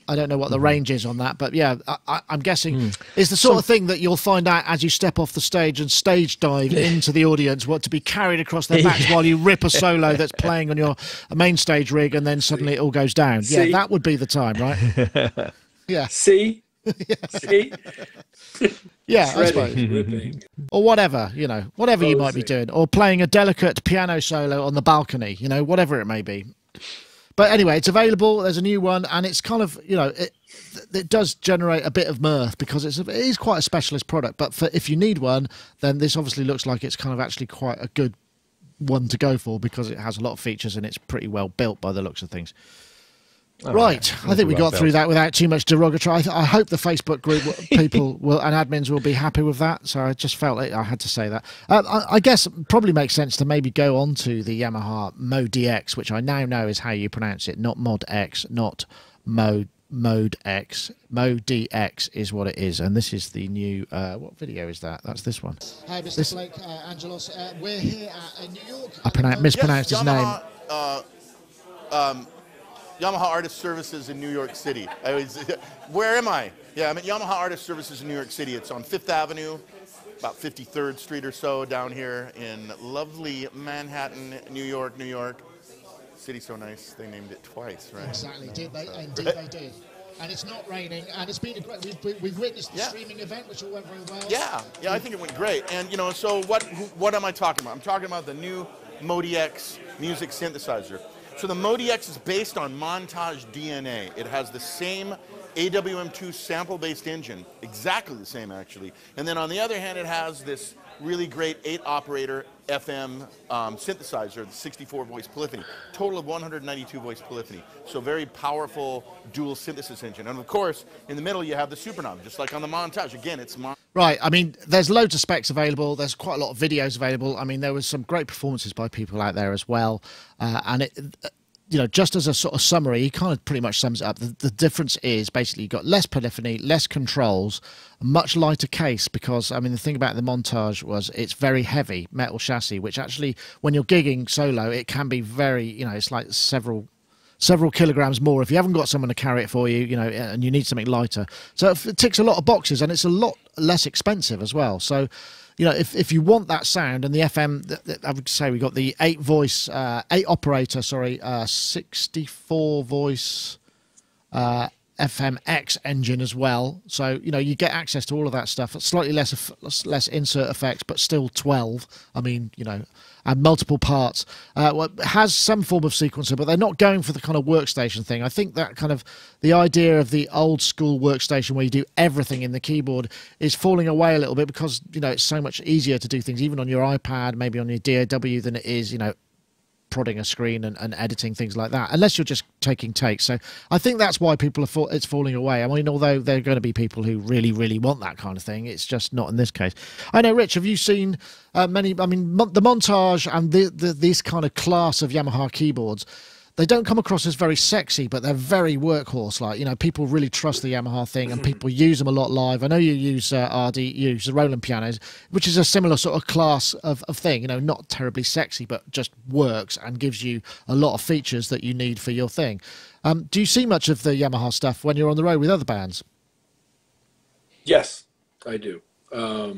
S1: I don't know what the range is on that, but yeah, I'm guessing it's the sort of thing that you'll find out as you step off the stage and stage dive into the audience, what to be carried across their backs while you rip a solo that's playing on your main stage rig, and then suddenly it all goes down. Yeah, that would be the time, right? Yeah.
S7: See? See?
S1: Yeah, I suppose. Or whatever, you know, whatever you might be doing, or playing a delicate piano solo on the balcony, you know, whatever it may be. But anyway, it's available. There's a new one, and it's kind of, you know, it does generate a bit of mirth because it is quite a specialist product. But if you need one, then this obviously looks like it's kind of actually quite a good one to go for because it has a lot of features and it's pretty well built by the looks of things. Right, I think we got through that without too much derogatory. I hope the Facebook group people and admins will be happy with that. So I just felt I had to say that. I guess it probably makes sense to maybe go on to the Yamaha Mode X, which I now know is how you pronounce it, not Mod X, not Mode X. Mode DX is what it is, and this is the new. What video is that? That's this one.
S9: Hi, Mr. Blake, Angelos. We're here at New York.
S1: I mispronounced his name.
S10: Yamaha Artist Services in New York City. Where am I? Yeah, I'm at Yamaha Artist Services in New York City. It's on 5th Avenue, about 53rd Street or so, down here in lovely Manhattan, New York, New York. City's so nice, they named it twice, right?
S9: Exactly, did they? Indeed they did. And it's not raining, and it's been a great. We've witnessed the streaming event, which all went very well.
S10: Yeah, I think it went great. And you know, so what am I talking about? I'm talking about the new Mode X music synthesizer. So the Mode X is based on Montage DNA. It has the same AWM2 sample-based engine, exactly the same actually. And then on the other hand, it has this really great 8-operator FM synthesizer, the 64-voice polyphony, total of 192-voice polyphony. So very powerful dual synthesis engine. And of course, in the middle you have the Supernom, just like on the Montage. Again, it's
S1: Right, I mean, there's loads of specs available. There's quite a lot of videos available. I mean, there was some great performances by people out there as well. And it, you know, just as a sort of summary, he kind of pretty much sums it up. The difference is basically you've got less polyphony, less controls, a much lighter case because, I mean, the thing about the Montage was it's very heavy metal chassis, which actually, when you're gigging solo, it can be very, you know, it's like several kilograms more if you haven't got someone to carry it for you, you know, and you need something lighter. So it ticks a lot of boxes, and it's a lot less expensive as well. So, you know, if you want that sound, and the FM, I would say we got the 8-operator, 64-voice FMX engine as well. So, you know, you get access to all of that stuff. Slightly less insert effects, but still 12. I mean, you know, and multiple parts. Well, it has some form of sequencer, but they're not going for the kind of workstation thing. I think that kind of the idea of the old school workstation where you do everything in the keyboard is falling away a little bit because, you know, it's so much easier to do things even on your iPad, maybe on your DAW than it is, you know, prodding a screen and editing things like that, unless you're just taking takes. So I think that's why people are it's falling away. I mean, although there are going to be people who really, really want that kind of thing, it's just not in this case. I know, Rich, have you seen many? I mean, the Montage and this kind of class of Yamaha keyboards, they don't come across as very sexy, but they're very workhorse-like. You know, people really trust the Yamaha thing, and people use them a lot live. I know you use RD, you use the Roland pianos, which is a similar sort of class of thing. You know, not terribly sexy, but just works and gives you a lot of features that you need for your thing. Do you see much of the Yamaha stuff when you're on the road with other bands?
S7: Yes, I do. I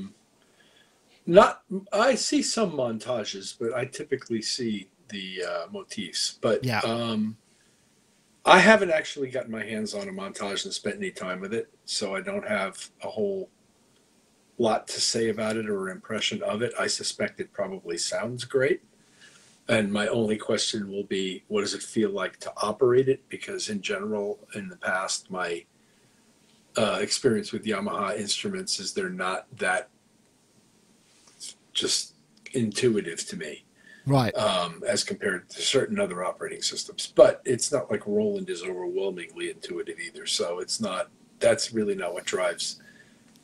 S7: see some montages, but I typically see the motifs, but
S1: yeah.
S7: I haven't actually gotten my hands on a Montage and spent any time with it, so I don't have a whole lot to say about it or an impression of it. I suspect it probably sounds great. And my only question will be, what does it feel like to operate it? Because in general, in the past, my experience with Yamaha instruments is they're not that just intuitive to me.
S1: Right.
S7: As compared to certain other operating systems. But it's not like Roland is overwhelmingly intuitive either. So that's really not what drives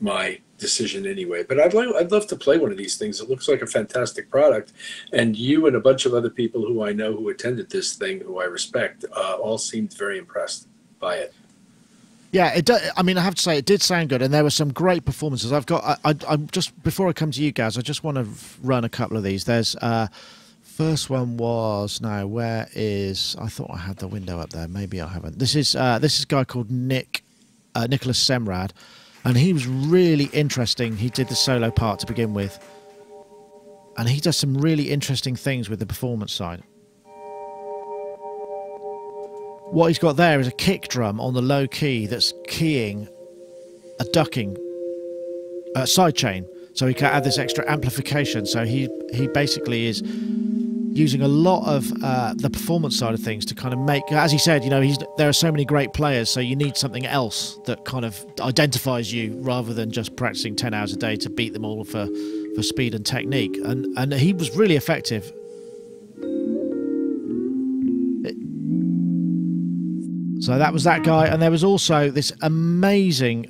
S7: my decision anyway. But I'd love to play one of these things. It looks like a fantastic product. And you and a bunch of other people who I know who attended this thing, who I respect, all seemed very impressed by it.
S1: Yeah, I mean, I have to say, it did sound good, and there were some great performances. I'm just, before I come to you guys, I just want to run a couple of these. There's, first one was, now, where is, I thought I had the window up there, maybe I haven't. This is a guy called Nicholas Semrad, and he was really interesting. He did the solo part to begin with, and he does some really interesting things with the performance side. What he's got there is a kick drum on the low key that's keying a ducking side chain, so he can add this extra amplification. So he basically is using a lot of the performance side of things to kind of make, as he said, you know, there are so many great players, so you need something else that kind of identifies you rather than just practicing 10 hours a day to beat them all for speed and technique. And he was really effective. So that was that guy, and there was also this amazing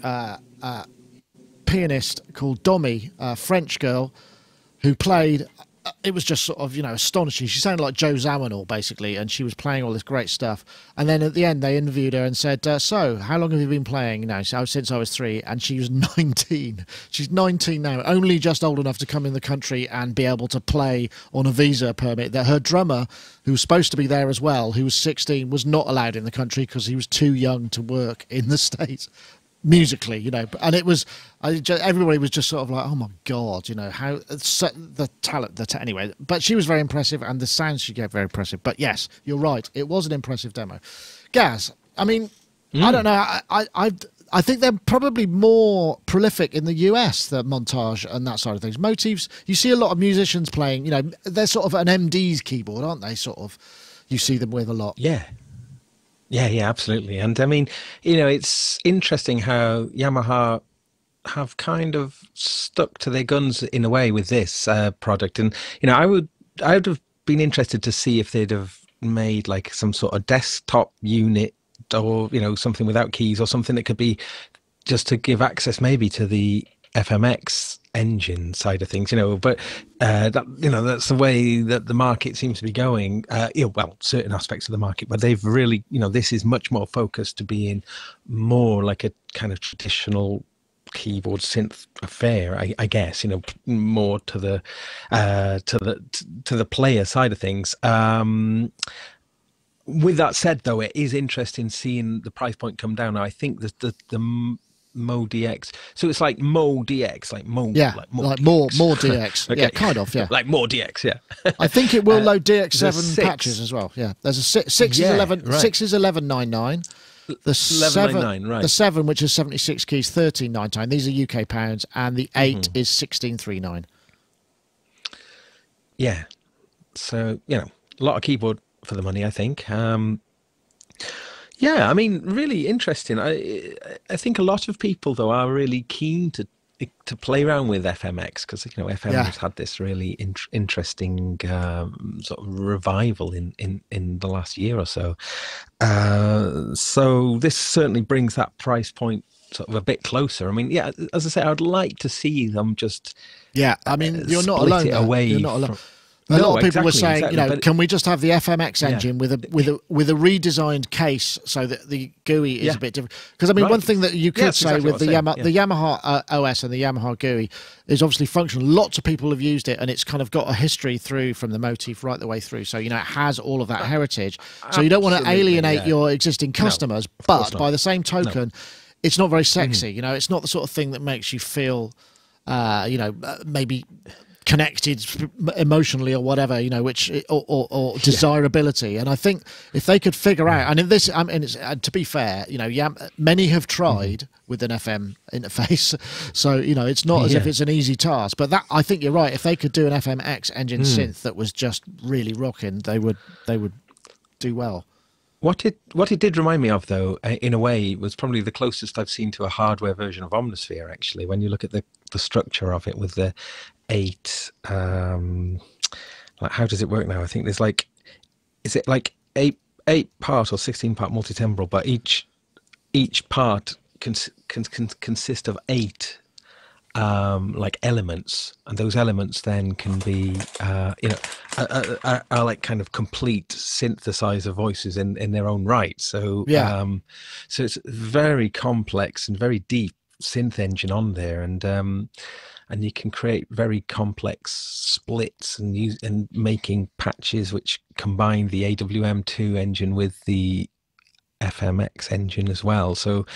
S1: pianist called Domi, a French girl, who played. It was just sort of, you know, astonishing. She sounded like Joe Zawinul, basically, and she was playing all this great stuff. And then at the end, they interviewed her and said, so, how long have you been playing? You know, since I was 3, and she was 19. She's 19 now, only just old enough to come in the country and be able to play on a visa permit. That her drummer, who was supposed to be there as well, who was 16, was not allowed in the country because he was too young to work in the States. Musically, you know, and it was, everybody was just sort of like, oh my God, you know, how the talent, anyway. But she was very impressive, and the sounds she gave very impressive. But yes, you're right, it was an impressive demo. Gaz, I mean, I don't know, I think they're probably more prolific in the US, the montage and that side of things. Motifs, you see a lot of musicians playing, you know, they're sort of an MD's keyboard, aren't they? Sort of, you see them with a lot.
S6: Yeah. Yeah, absolutely. And I mean, you know, it's interesting how Yamaha have kind of stuck to their guns in a way with this product. And, you know, I would have been interested to see if they'd have made like some sort of desktop unit, or, you know, something without keys, or something that could be just to give access maybe to the FMX engine side of things, you know. But that, you know, that's the way that the market seems to be going. You know, well, certain aspects of the market, but they've really, you know, this is much more focused to being more like a kind of traditional keyboard synth affair, I guess, you know, more to the player side of things. With that said, though, it is interesting seeing the price point come down. I think that the Mo DX, so it's like Mo DX, like Mo,
S1: yeah,
S6: like
S1: more DX. Okay. Yeah, kind of, yeah,
S6: like more DX, yeah.
S1: I think it will load DX7 patches as well. Yeah, there's a 6 is 11,
S6: right.
S1: 6 is 1199. The 7, right. The 7, which is 76 keys, 1399. These are UK pounds, and the 8 is 1639.
S6: Yeah, so, you know, a lot of keyboard for the money, I think. Yeah, I mean, really interesting. I think a lot of people, though, are really keen to play around with FMX, because, you know, FMX had this really interesting sort of revival in the last year or so. So this certainly brings that price point sort of a bit closer. I mean, yeah, as I say, I'd like to see them just
S1: I mean, you're not alone. You're not alone. A lot of people were saying, you know, can we just have the FMX engine with a redesigned case so that the GUI is a bit different? Because I mean, one thing that you could say with the Yamaha OS and the Yamaha GUI is obviously functional. Lots of people have used it, and it's kind of got a history through from the Motif right the way through. So, you know, it has all of that heritage. So you don't want to alienate your existing customers, but by the same token, it's not very sexy. You know, it's not the sort of thing that makes you feel, you know, maybe connected emotionally or whatever, you know, which or desirability. And I think if they could figure out, and in this, I mean, it's, to be fair, you know, many have tried with an FM interface, so you know, it's not as if it's an easy task. But that, I think you're right. If they could do an FMX engine synth that was just really rocking, they would do well.
S6: What it did remind me of, though, in a way, was probably the closest I've seen to a hardware version of Omnisphere, actually, when you look at the structure of it with the 8, like, how does it work now? I think there's like, is it like 8 part or 16 part multi-timbral, but each part consist of 8 like elements, and those elements then can be you know, are like kind of complete synthesizer voices in their own right. So so it's very complex and very deep synth engine on there, and you can create very complex splits and making patches which combine the AWM2 engine with the FMX engine as well. So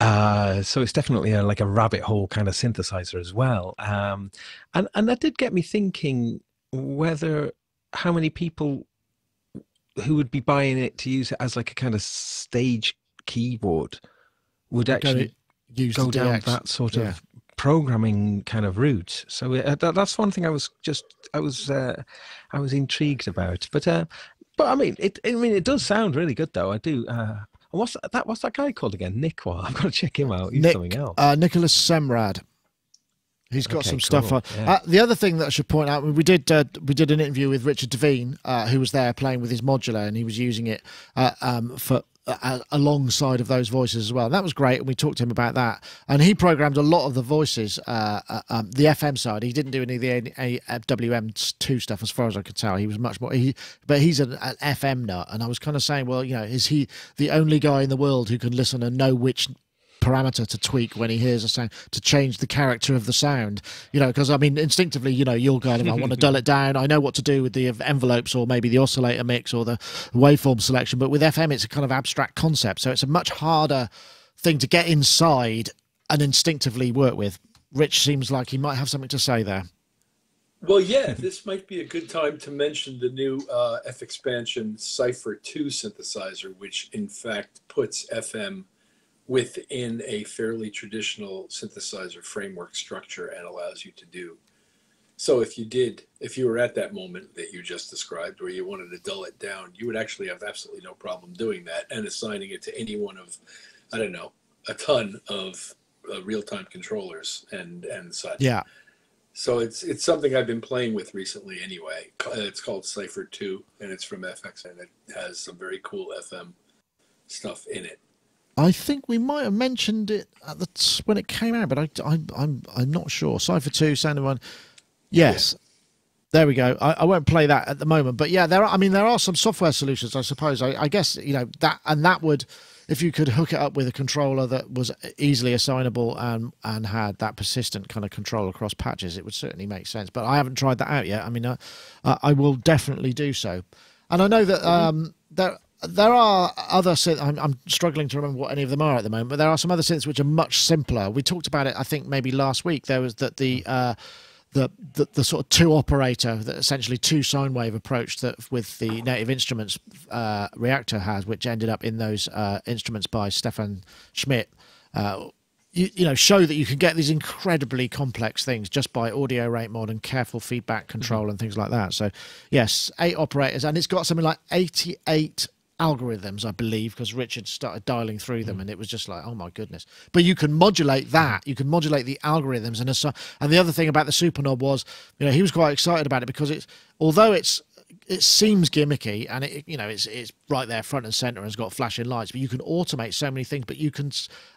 S6: so it's definitely like a rabbit hole kind of synthesizer as well. And that did get me thinking whether how many people who would be buying it to use it as like a kind of stage keyboard would actually go down that sort of programming kind of route. So that's one thing I was intrigued about. But I mean, it does sound really good, though. I do. What's that guy called again? Nick what? I've got to check him out. He's something else.
S1: Nicholas Semrad. He's got some stuff on.
S6: Yeah.
S1: The other thing that I should point out, we did an interview with Richard Devine, who was there playing with his modular, and he was using it for alongside of those voices as well. And that was great, and we talked to him about that. And he programmed a lot of the voices, the FM side. He didn't do any of the WM2 stuff, as far as I could tell. He was much more. But he's an FM nut, and I was kind of saying, well, you know, is he the only guy in the world who can listen and know which parameter to tweak when he hears a sound to change the character of the sound, you know? Because I mean, instinctively, you know, you'll go, I want to dull it down. I know what to do with the envelopes or maybe the oscillator mix or the waveform selection. But with FM, it's a kind of abstract concept, so it's a much harder thing to get inside and instinctively work with. Rich seems like he might have something to say there.
S7: Well, yeah, this might be a good time to mention the new F-Expansion Cypher 2 synthesizer, which in fact puts FM within a fairly traditional synthesizer framework structure and allows you to do. So if you were at that moment that you just described where you wanted to dull it down, you would actually have absolutely no problem doing that and assigning it to any one of, I don't know, a ton of real-time controllers and such.
S1: Yeah.
S7: So it's something I've been playing with recently anyway. It's called Cypher 2, and it's from FX, and it has some very cool FM stuff in it.
S1: I think we might have mentioned it at when it came out, but I'm not sure. Cypher 2, Sound of One. Yes. Yeah. There we go. I won't play that at the moment, but yeah, there are some software solutions, I suppose. I guess, you know, that would, if you could hook it up with a controller that was easily assignable and had that persistent kind of control across patches, it would certainly make sense. But I haven't tried that out yet. I mean, I will definitely do so. And I know that there are other synths. I'm struggling to remember what any of them are at the moment, but there are some other synths which are much simpler. We talked about it, I think, maybe last week. There was that the sort of 2 operator, that essentially 2 sine wave approach that with the Native Instruments reactor has, which ended up in those instruments by Stefan Schmidt. You know, show that you can get these incredibly complex things just by audio rate mod and careful feedback control and things like that. So yes, 8 operators, and it's got something like 88 algorithms, I believe, because Richard started dialing through them, and it was just like, oh my goodness. But you can modulate that. You can modulate the algorithms, and the other thing about the Super Knob was, you know, he was quite excited about it because although it seems gimmicky and it's right there front and center and it's got flashing lights, but you can automate so many things. But you can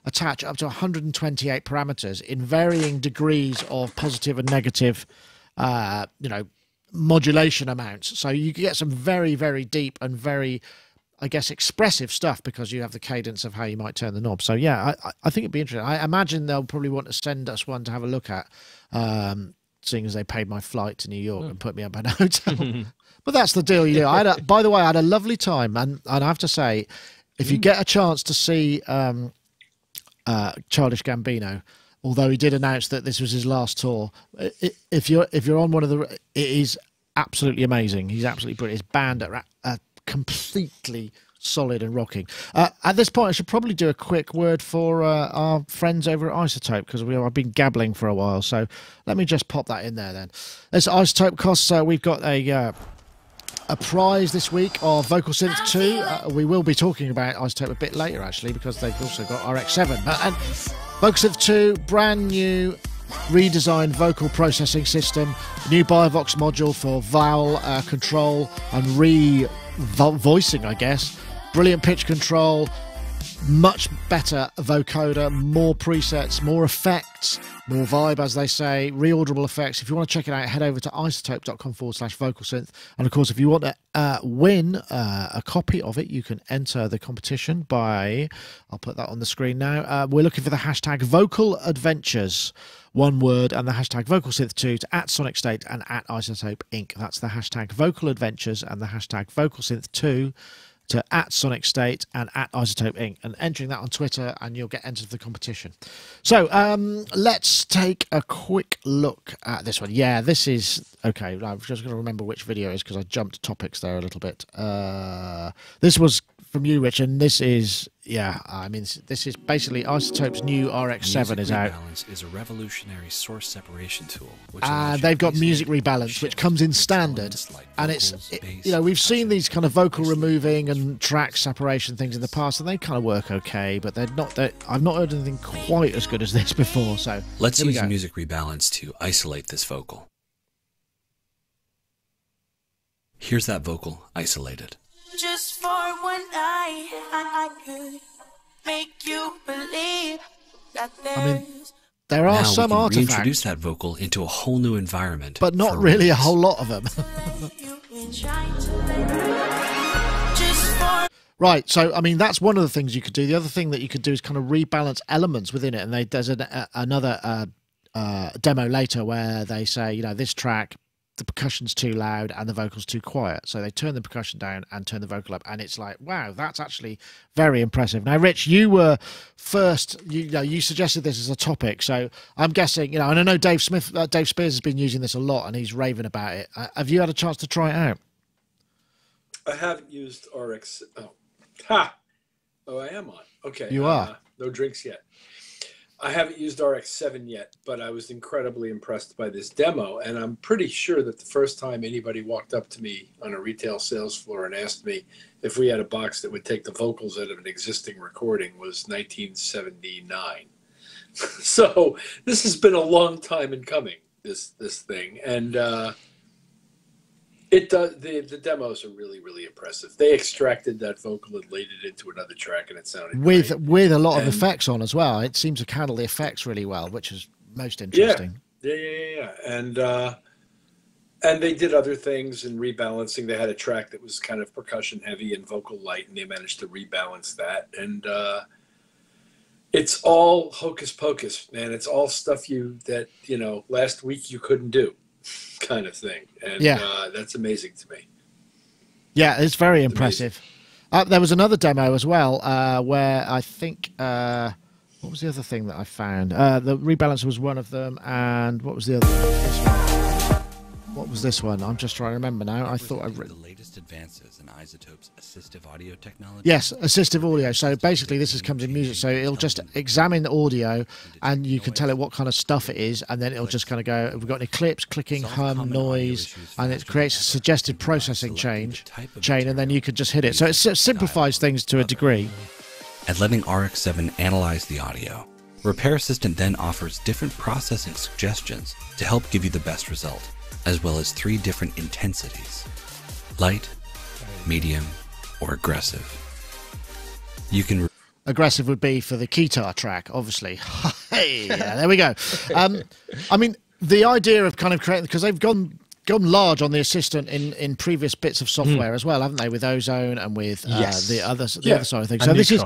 S1: attach up to 128 parameters in varying degrees of positive and negative, you know, modulation amounts. So you can get some very, very deep and very, I guess, expressive stuff because you have the cadence of how you might turn the knob. So yeah, I think it'd be interesting. I imagine they'll probably want to send us one to have a look at, seeing as they paid my flight to New York and put me up at a hotel. But that's the deal you do. By the way, I had a lovely time, and I have to say, if you get a chance to see Childish Gambino, although he did announce that this was his last tour. If you're on one of the, it is absolutely amazing. He's absolutely brilliant. His band are completely solid and rocking. At this point, I should probably do a quick word for our friends over at Isotope, because I've been gabbling for a while. So let me just pop that in there then. As Isotope costs, we've got a prize this week of Vocal Synth 2. We will be talking about Isotope a bit later, actually, because they've also got RX7. And Vocal Synth 2, brand new redesigned vocal processing system, new Biovox module for vowel control and voicing, I guess. Brilliant pitch control, much better vocoder, more presets, more effects, more vibe, as they say, reorderable effects. If you want to check it out, head over to isotope.com/vocalsynth. And of course, if you want to win a copy of it, you can enter the competition by, I'll put that on the screen now. We're looking for the hashtag Vocal Adventures, one word, and the hashtag VocalSynth2 to @Sonicstate and @Isotope Inc. That's the hashtag Vocal Adventures and the hashtag VocalSynth2 to @Sonicstate and @Isotope Inc. and entering that on Twitter, and you'll get entered the competition. So let's take a quick look at this one. Yeah, this is okay. I'm just going to remember which video it is because I jumped topics there a little bit. This was from you, Rich, and this is, yeah, I mean, this is basically Isotope's new RX7 is out.
S11: Rebalance is a revolutionary source separation tool.
S1: And they've got music rebalance, which comes in standard, and you know, we've seen these kind of vocal removing and track separation things in the past, and they kind of work okay, but they're not. I've not heard anything quite as good as this before. So
S11: let's use music rebalance to isolate this vocal. Here's that vocal isolated.
S8: Just for one night, I could make you believe that there's...
S1: There are
S11: now
S1: some
S11: we can
S1: artifacts.
S11: Reintroduce that vocal into a whole new environment,
S1: but not really a whole lot of them. Right, so I mean, that's one of the things you could do. The other thing that you could do is kind of rebalance elements within it, and there's another demo later where they say, you know, this track, the percussion's too loud and the vocal's too quiet. So they turn the percussion down and turn the vocal up, and it's like, wow, that's actually very impressive. Now, Rich, you were first, you suggested this as a topic, so I'm guessing, you know, and I know Dave Spears has been using this a lot and he's raving about it. Have you had a chance to try it out?
S7: I haven't used RX. Oh, I am on. Okay.
S1: You are?
S7: No drinks yet. I haven't used RX7 yet, but I was incredibly impressed by this demo. And I'm pretty sure that the first time anybody walked up to me on a retail sales floor and asked me if we had a box that would take the vocals out of an existing recording was 1979. So this has been a long time in coming, this thing. And it does. The demos are really, really impressive. They extracted that vocal and laid it into another track, and it sounded
S1: with
S7: great.
S1: with a lot of effects on as well. It seems to handle the effects really well, which is most interesting.
S7: Yeah. And they did other things in rebalancing. They had a track that was kind of percussion heavy and vocal light, and they managed to rebalance that. And it's all hocus pocus, man. It's all stuff that last week you couldn't do. Kind of thing, and that's amazing to me.
S1: Yeah, it's very impressive. There was another demo as well where I think what was the other thing that I found? The rebalancer was one of them, and what was the other? This one. What was this one? I'm just trying to remember now. I thought I'd written
S11: the latest advances in Isotope's assistive audio technology.
S1: Yes, assistive audio. So basically, this comes in music. So it'll just examine the audio, and you can tell it what kind of stuff it is, and then it'll just kind of go, have we got any clips, clicking, hum, noise, and it creates a suggested processing chain, and then you could just hit it. So it simplifies things to a degree.
S11: And letting RX7 analyze the audio, Repair Assistant then offers different processing suggestions to help give you the best result, as well as 3 different intensities: light, medium, or aggressive. You can...
S1: Aggressive would be for the guitar track, obviously. Hey, yeah, there we go. I mean, the idea of kind of creating, because they've gone large on the assistant in previous bits of software as well, haven't they? With Ozone and with the other side of things. So this is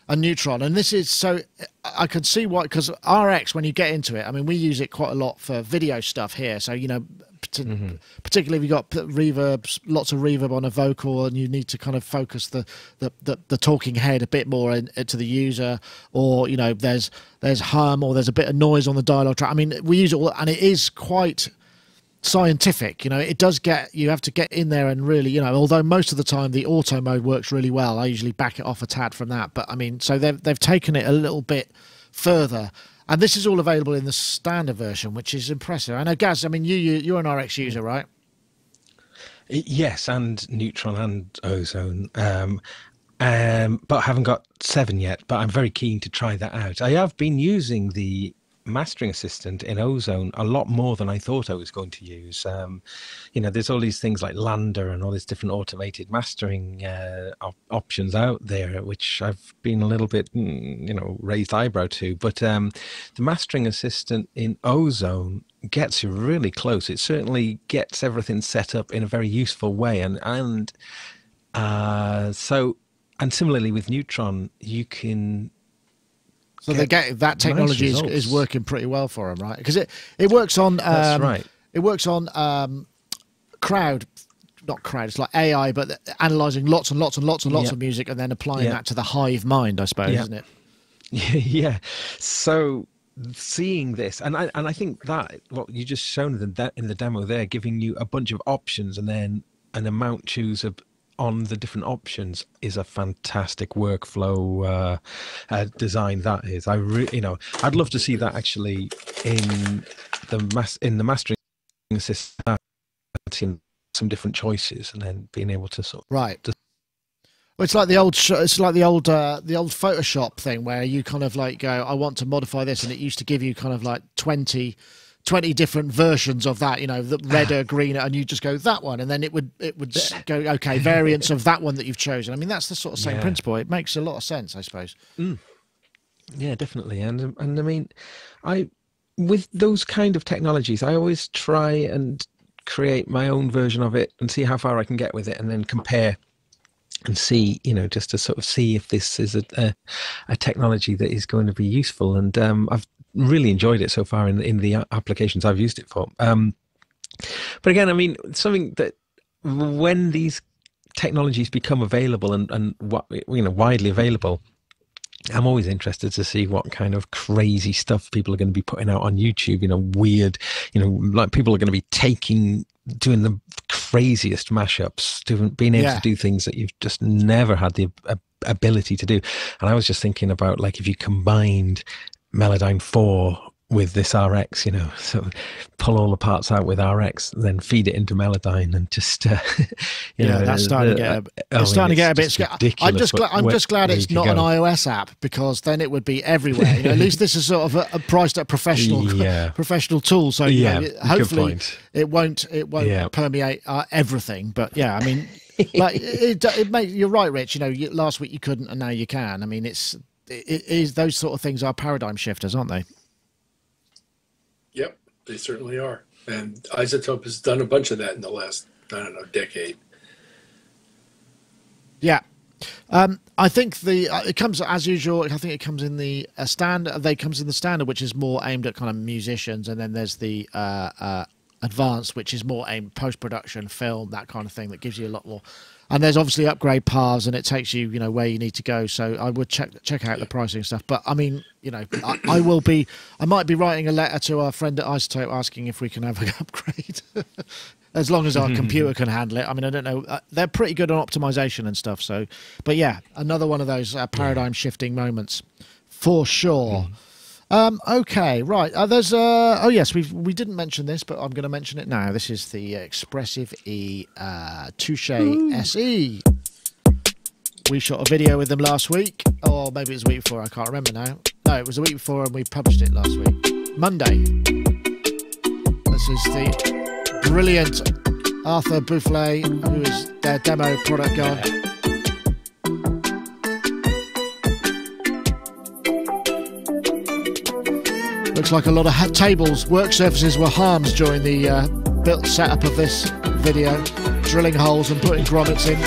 S1: a Neutron, and this is, so I could see why, because RX, when you get into it, I mean, we use it quite a lot for video stuff here. So, you know, particularly if you've got reverb, lots of reverb on a vocal, and you need to kind of focus the talking head a bit more into the user, or you know, there's hum or there's a bit of noise on the dialogue track. I mean, we use it all, and it is quite scientific. You know, it does you have to get in there and really, you know, although most of the time the auto mode works really well, I usually back it off a tad from that. But I mean, so they've taken it a little bit further. And this is all available in the standard version, which is impressive. I know, Gaz, I mean, you're an RX user, right?
S6: Yes, and Neutron and Ozone. But I haven't got 7 yet, but I'm very keen to try that out. I have been using the mastering assistant in Ozone a lot more than I thought I was going to use. You know, there's all these things like Lander and all these different automated mastering options out there, which I've been a little bit, you know, raised eyebrow to. But the mastering assistant in Ozone gets you really close. It certainly gets everything set up in a very useful way, and similarly with Neutron, you can.
S1: So they get that technology
S6: nice
S1: is working pretty well for them, right? Because it works on
S6: that's right.
S1: It works on not crowd. It's like AI, but analyzing lots and lots and lots and lots of music, and then applying that to the hive mind, I suppose, isn't it?
S6: Yeah. So seeing this, and I think that what you just shown in the demo there, giving you a bunch of options and then an amount chooser on the different options is a fantastic workflow design. That is, you know, I'd love to see that actually in the mastering system, some different choices, and then being able to sort of
S1: right. Well, it's like the old Photoshop thing where you kind of like go, I want to modify this, and it used to give you kind of like 20 different versions of that, you know, the redder, greener, and you just go that one, and then it would go, okay, variants of that one that you've chosen. I mean, that's the sort of same principle. It makes a lot of sense, I suppose.
S6: Yeah, definitely. And I mean, with those kind of technologies, I always try and create my own version of it and see how far I can get with it, and then compare and see, you know, just to sort of see if this is a technology that is going to be useful. And I've really enjoyed it so far in the applications I've used it for. But again, I mean, something that when these technologies become available and what, you know, widely available, I'm always interested to see what kind of crazy stuff people are going to be putting out on YouTube. You know, weird, you know, like people are going to be doing the craziest mashups, being able to do things that you've just never had the ability to do. And I was just thinking about, like, if you combined Melodyne 4 with this RX, you know, so pull all the parts out with RX, then feed it into Melodyne, and just you know,
S1: that's starting to get a bit scary. I'm just glad it's not an iOS app, because then it would be everywhere. You know, at least this is sort of a priced at professional tool, so you know, hopefully it won't permeate everything. But yeah, I mean, like it makes, you're right, Rich. You know, last week you couldn't, and now you can. I mean, it is those sort of things are paradigm shifters, aren't they?
S7: Yep, they certainly are. And Isotope has done a bunch of that in the last, I don't know, decade.
S1: Yeah. I think it comes, as usual, I think it comes in the standard. They comes in the standard, which is more aimed at kind of musicians, and then there's the advanced, which is more aimed post-production, film, that kind of thing, that gives you a lot more. And there's obviously upgrade paths, and it takes you, you know, where you need to go. So I would check out the pricing stuff. But I mean, you know, I might be writing a letter to our friend at Isotope asking if we can have an upgrade, as long as our computer can handle it. I mean, I don't know. They're pretty good on optimization and stuff. So, but yeah, another one of those paradigm shifting moments, for sure. Okay, right. There's oh yes, we didn't mention this, but I'm going to mention it now. This is the Expressive E Touche SE. We shot a video with them last week, or maybe it was the week before. I can't remember now. No, it was the week before, and we published it last week, Monday. This is the brilliant Arthur Boufflet, who is their demo product guy. Looks like a lot of tables, work surfaces were harmed during the built setup of this video, drilling holes and putting grommets in.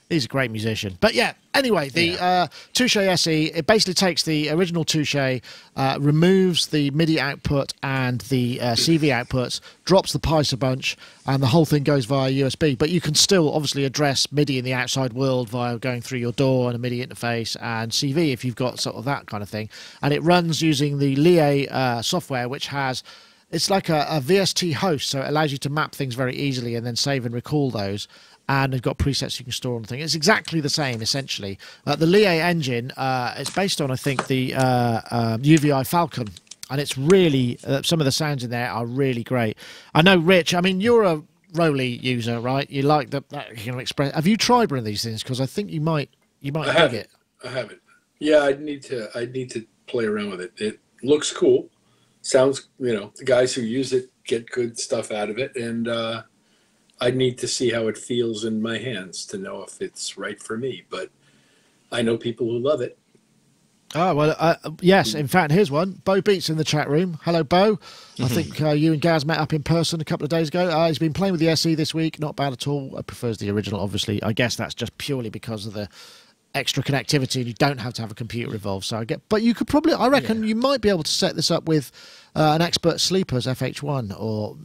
S1: He's a great musician. But yeah, anyway, the Touche SE, it basically takes the original Touche, removes the MIDI output and the CV outputs, drops the PICE a bunch, and the whole thing goes via USB. But you can still obviously address MIDI in the outside world via going through your DAW and a MIDI interface, and CV if you've got sort of that kind of thing. And it runs using the Lie software, which has... It's like a VST host, so it allows you to map things very easily and then save and recall those. And they've got presets you can store on the thing. It's exactly the same, essentially. The Lie engine, it's based on, I think, the UVI Falcon. And it's really, some of the sounds in there are really great. I know, Rich, I mean, you're a Roly user, right? You like that you can express. Have you tried one of these things? Because I think you might dig it.
S7: I haven't. Yeah, I'd need to play around with it. It looks cool. Sounds, the guys who use it get good stuff out of it. And, I need to see how it feels in my hands to know if it's right for me. But I know people who love it.
S1: Oh, well, yes. In fact, here's one. Bo Beats in the chat room. Hello, Bo. I think you and Gaz met up in person a couple of days ago. He's been playing with the SE this week. Not bad at all. I prefers the original, obviously. I guess that's just purely because of the extra connectivity, and you don't have to have a computer involved. So but you could probably, I reckon, you might be able to set this up with an Expert Sleeper's FH1, or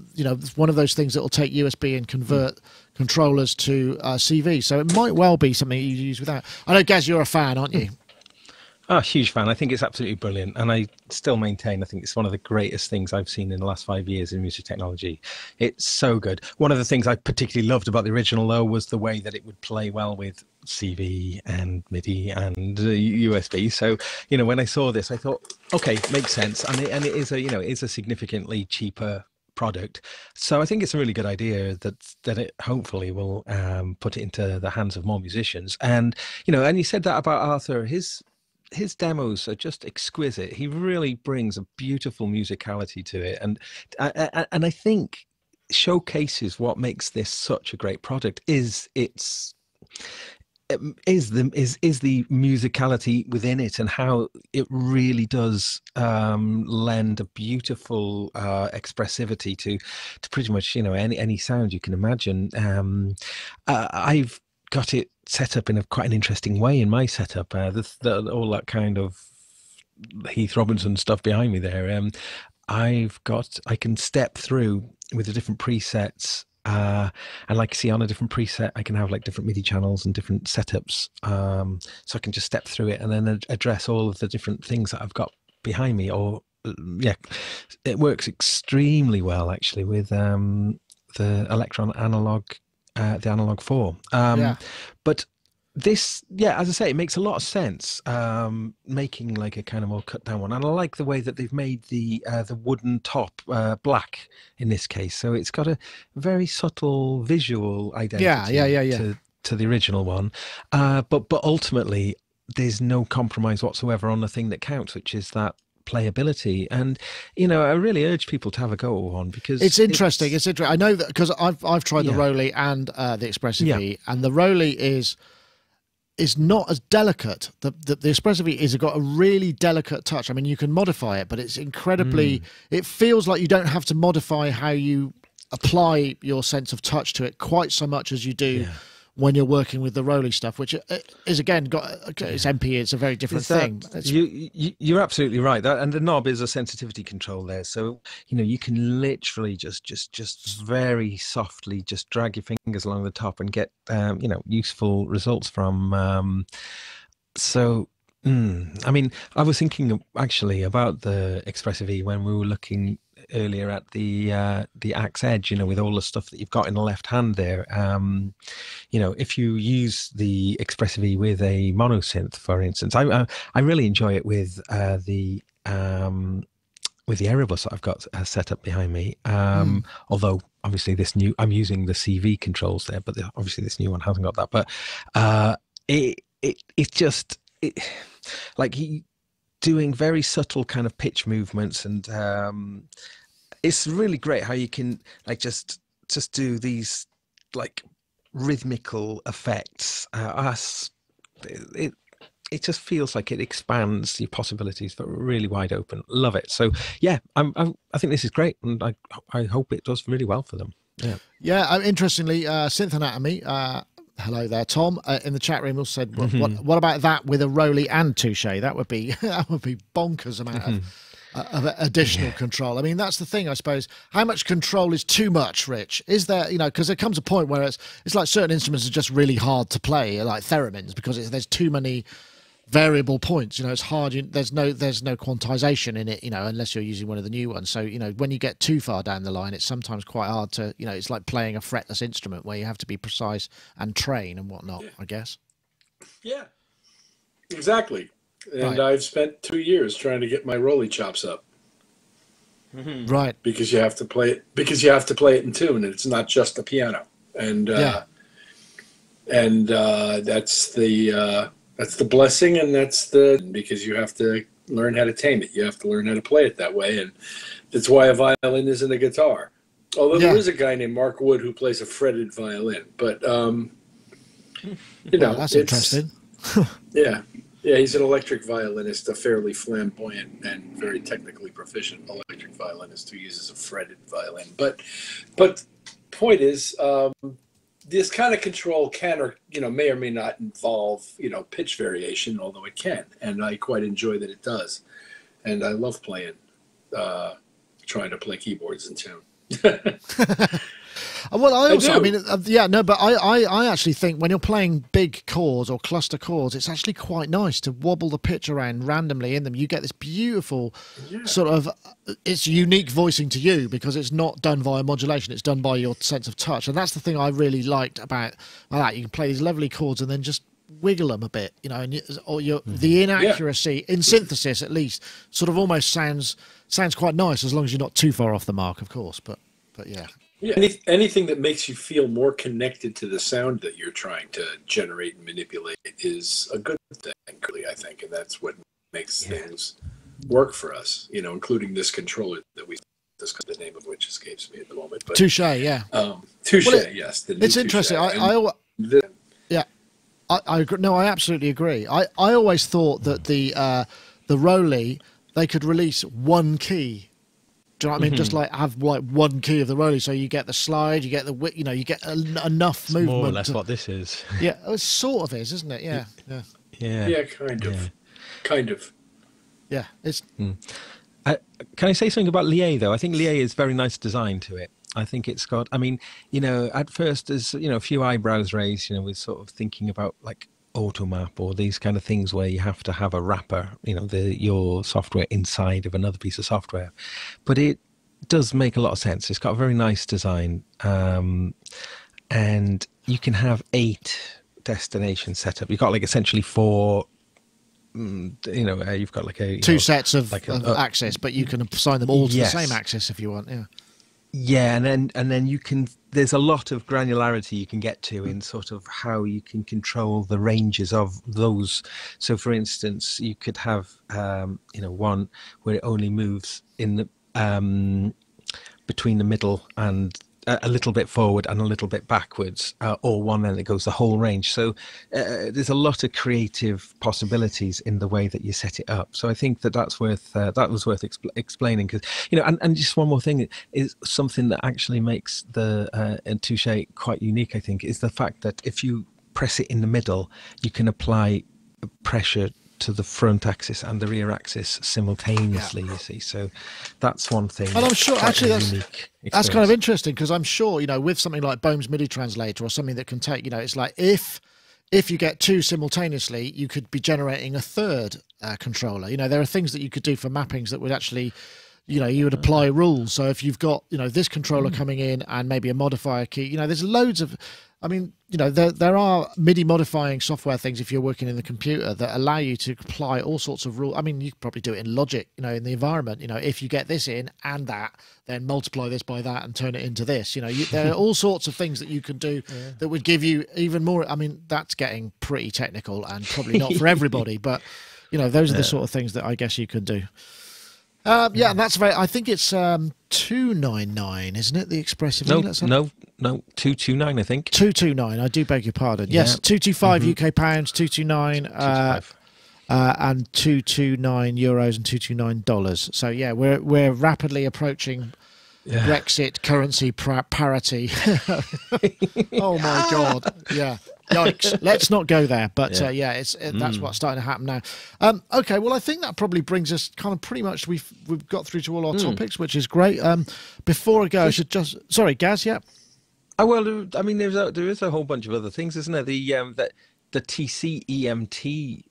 S1: one of those things that will take USB and convert controllers to CV. So it might well be something you use with that. I know, Gaz, you're a fan, aren't you?
S6: Oh, huge fan. I think it's absolutely brilliant. And I still maintain, I think it's one of the greatest things I've seen in the last 5 years in music technology. It's so good. One of the things I particularly loved about the original, though, was the way that it would play well with CV and MIDI and USB. So, when I saw this, I thought, okay, makes sense. And it is a significantly cheaper product. So I think it's a really good idea that it hopefully will put it into the hands of more musicians. And, and you said that about Arthur, his demos are just exquisite. He really brings a beautiful musicality to it, and I think showcases what makes this such a great product is the musicality within it, and how it really does lend a beautiful expressivity to pretty much any sound you can imagine. I've got it set up in quite an interesting way in my setup. All that kind of Heath Robinson stuff behind me there. I can step through with the different presets, and like you see on a different preset, I can have like different MIDI channels and different setups. So I can just step through it and then address all of the different things that I've got behind me. Or it works extremely well actually with the Electron analog. The Analog 4. But this, as I say, it makes a lot of sense, making like a kind of more cut down one. And I like the way that they've made the wooden top black in this case. So it's got a very subtle visual identity to the original one. But ultimately, there's no compromise whatsoever on the thing that counts, which is that playability. And I really urge people to have a go on, because
S1: it's interesting. It's interesting. I know that because I've tried the Roly and the Expressive E, and the Roly is not as delicate. The Expressive E has got a really delicate touch. I mean, you can modify it, but it's incredibly. It feels like you don't have to modify how you apply your sense of touch to it quite so much as you do when you're working with the Roly stuff, which is again it's MP. It's a very different thing.
S6: You're absolutely right. And the knob is a sensitivity control there, so you can literally just very softly just drag your fingers along the top and get useful results from. I mean, I was thinking actually about the Expressive E when we were looking earlier at the Axe Edge, with all the stuff that you've got in the left hand there. If you use the Expressive E with a mono synth, for instance, I really enjoy it with the Erebus that I've got set up behind me. Although obviously I'm using the CV controls there, but obviously this new one hasn't got that. But it's just like doing very subtle kind of pitch movements, and it's really great how you can like just do these like rhythmical effects. It just feels like it expands your possibilities, but really wide open. Love it. So I think this is great, and I hope it does really well for them. Interestingly, Synth Anatomy
S1: Hello there, Tom. In the chat room, also said, "What about that with a Rolly and touche? That would be bonkers amount of additional control." I mean, that's the thing, I suppose. How much control is too much, Rich? Is there, because there comes a point where it's like certain instruments are just really hard to play, like theremins, because there's too many variable points. It's hard. There's no quantization in it, unless you're using one of the new ones. So when you get too far down the line, it's sometimes quite hard to, it's like playing a fretless instrument where you have to be precise and train and whatnot. I guess.
S7: Yeah, exactly. And
S1: Right.
S7: I've spent 2 years trying to get my Rolly chops up.
S1: Right.
S7: Because you have to play it. Because you have to play it in tune, and it's not just the piano. And that's the blessing, and because you have to learn how to tame it. You have to learn how to play it that way, and that's why a violin isn't a guitar. Although there is a guy named Mark Wood who plays a fretted violin, but
S1: that's interesting.
S7: yeah, he's an electric violinist, a fairly flamboyant and very technically proficient electric violinist who uses a fretted violin. But point is, this kind of control can or may or may not involve pitch variation, although it can, and I quite enjoy that it does, and I love trying to play keyboards in tune.
S1: Well, I actually think when you're playing big chords or cluster chords, it's actually quite nice to wobble the pitch around randomly in them. You get this beautiful sort of, it's unique voicing to you because it's not done via modulation, it's done by your sense of touch. And that's the thing I really liked about that. You can play these lovely chords and then just wiggle them a bit, the inaccuracy in synthesis, at least, sort of almost sounds quite nice, as long as you're not too far off the mark, of course. But yeah.
S7: Yeah, anything that makes you feel more connected to the sound that you're trying to generate and manipulate is a good thing, really, I think, and that's what makes things work for us. Including this controller that we discussed, the name of which escapes me at the moment. But
S1: Touche, yeah.
S7: Touche, yes.
S1: It's interesting. I agree. No, I absolutely agree. I always thought that the Rolly, they could release one key. Do you know what I mean? Just like have one key of the Rolly, so you get the slide, you get the you get enough movement.
S6: More or less what this is.
S1: Yeah, it sort of is, isn't it? Yeah.
S7: Yeah, kind of.
S1: Yeah, it's.
S6: Can I say something about Lié though? I think Lié is very nice design to it. I think it's got. I mean, at first there's a few eyebrows raised. With sort of thinking about like Automap or these kind of things where you have to have a wrapper, your software inside of another piece of software, but it does make a lot of sense. It's got a very nice design, and you can have 8 destinations set up. You've got like essentially 4. You've got like
S1: two sets of axis, but you can assign them all to the same axis if you want.
S6: Yeah, and then you can. There's a lot of granularity you can get to in sort of how you can control the ranges of those. So, for instance, you could have one where it only moves in the between the middle and a little bit forward and a little bit backwards, or one then that goes the whole range. So there's a lot of creative possibilities in the way that you set it up. So I think that was worth explaining, because and just one more thing is something that actually makes the Touche quite unique. I think is the fact that if you press it in the middle, you can apply pressure to the front axis and the rear axis simultaneously. You see, so that's one thing.
S1: And I'm sure actually that's kind of interesting, because I'm sure with something like Bohm's MIDI translator or something that can take it's like if you get 2 simultaneously, you could be generating a third controller. There are things that you could do for mappings that would actually you would apply rules. So if you've got this controller coming in and maybe a modifier key, there's loads of, I mean, there are MIDI modifying software things if you're working in the computer that allow you to apply all sorts of rules. I mean, you could probably do it in Logic, in the environment. If you get this in and that, then multiply this by that and turn it into this. There are all sorts of things that you can do that would give you even more. I mean, that's getting pretty technical and probably not for everybody, but those are the sort of things that I guess you could do. And that's very. I think it's $299, isn't it? The Expressive.
S6: No, $229. I think
S1: $229. I do beg your pardon. Yes, $225 UK pounds, $229, and €229 and $229. So yeah, we're rapidly approaching Brexit currency parity. Oh my God! Yeah. Yikes! Let's not go there. But
S6: Yeah.
S1: that's what's starting to happen now. Okay, well, I think that probably brings us kind of pretty much. We've got through to all our topics, which is great. Before I go, I should just Gaz. Yeah.
S6: Oh well, I mean, there is a whole bunch of other things, isn't there? The TC EMT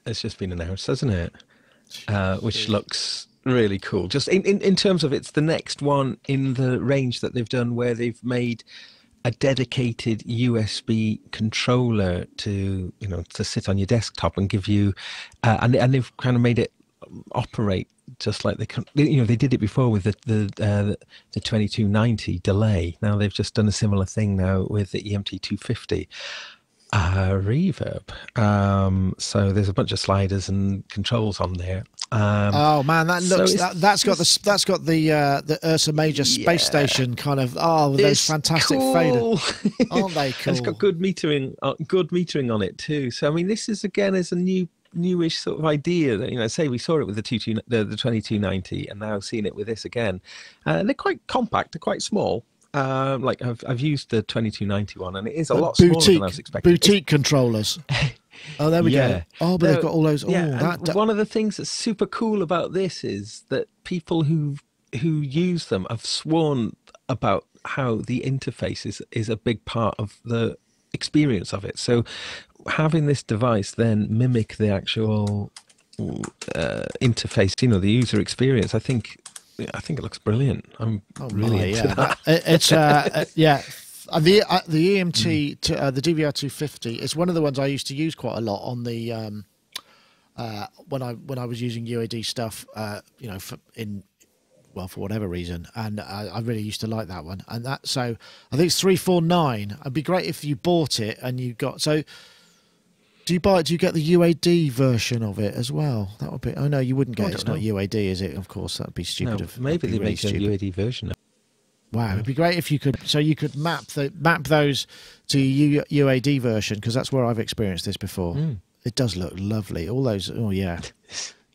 S6: has just been announced, hasn't it? Which looks really cool. Just in terms of it's the next one in the range that they've done, where they've made a dedicated USB controller to sit on your desktop and give you, and they've kind of made it operate just like they did it before with the 2290 delay. Now they've just done a similar thing now with the EMT 250 reverb. So there's a bunch of sliders and controls on there.
S1: Oh man, that looks that's got the Ursa Major space station kind of those fantastic faders. Aren't they cool?
S6: And it's got good metering on it too. So I mean, this is again is a newish sort of idea that say we saw it with the 2290 and now seeing it with this again. They're quite compact, they're quite small. Like I've used the 2290 one and it is a lot smaller than I was expecting.
S1: Boutique controllers. Oh, there we go. Oh, but they've got all those.
S6: One of the things that's super cool about this is that people who use them have sworn about how the interface is a big part of the experience of it. So having this device then mimic the actual interface, the user experience, I think it looks brilliant. I'm really into that.
S1: It's the EMT the DVR 250 is one of the ones I used to use quite a lot on the when I was using UAD stuff, for whatever reason, and I really used to like that one. And so I think it's 349. It'd be great if you bought it and you got Do you get the UAD version of it as well? That would be. Oh no, you wouldn't get it. It's not UAD, is it? Of course, that'd be stupid.
S6: No, maybe they make a UAD version.
S1: Wow, it'd be great if you could. So you could map those to UAD version, because that's where I've experienced this before. It does look lovely. All those. Oh yeah,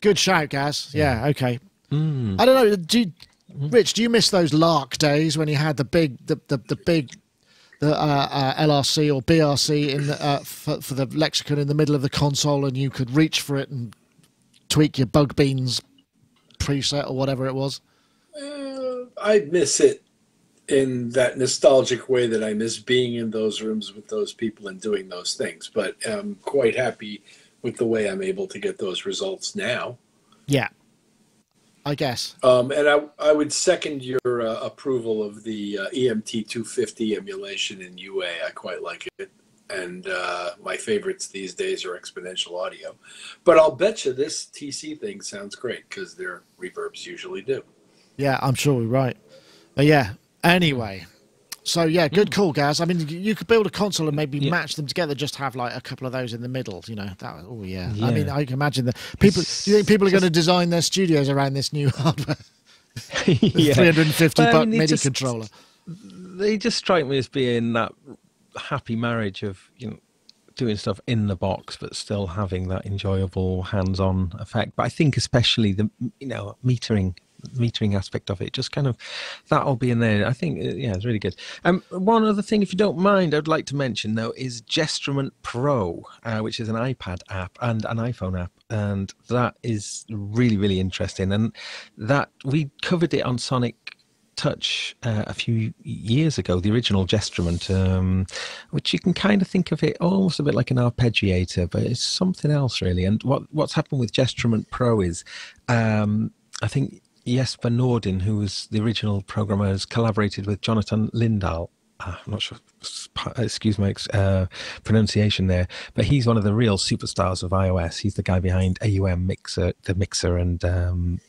S1: good shout, Gaz. Yeah, okay. I don't know. Rich, do you miss those LARC days when you had the LRC or BRC in for the lexicon in the middle of the console, and you could reach for it and tweak your Bug Beans preset or whatever it was?
S7: I miss it in that nostalgic way that I miss being in those rooms with those people and doing those things. But I'm quite happy with the way I'm able to get those results now.
S1: Yeah, I guess.
S7: And I would second your approval of the EMT 250 emulation in UA. I quite like it. And my favorites these days are exponential audio. But I'll bet you this TC thing sounds great, because their reverbs usually do.
S1: Yeah, I'm sure we're right. But yeah, anyway. So yeah, good call, Gaz. I mean, you could build a console and maybe match them together, just have like a couple of those in the middle, that. Oh yeah. I mean, I can imagine that people. Do you think people are going to design their studios around this new hardware?
S6: Yeah.
S1: $350 MIDI controller.
S6: They just strike me as being that happy marriage of doing stuff in the box but still having that enjoyable hands-on effect. But I think especially the metering aspect of it, just kind of that'll be in there. I think it's really good. One other thing, if you don't mind, I'd like to mention though is Gestrument Pro, which is an iPad app and an iPhone app, and that is really, really interesting. And that we covered it on Sonic Touch a few years ago, the original Gestrument, which you can kind of think of it almost a bit like an arpeggiator, but it's something else really. And what's happened with Gestrument Pro is I think Jesper Nordin, who was the original programmer, has collaborated with Jonathan Lindahl. I'm not sure, excuse my pronunciation there, but he's one of the real superstars of iOS. He's the guy behind AUM Mixer, the Mixer, and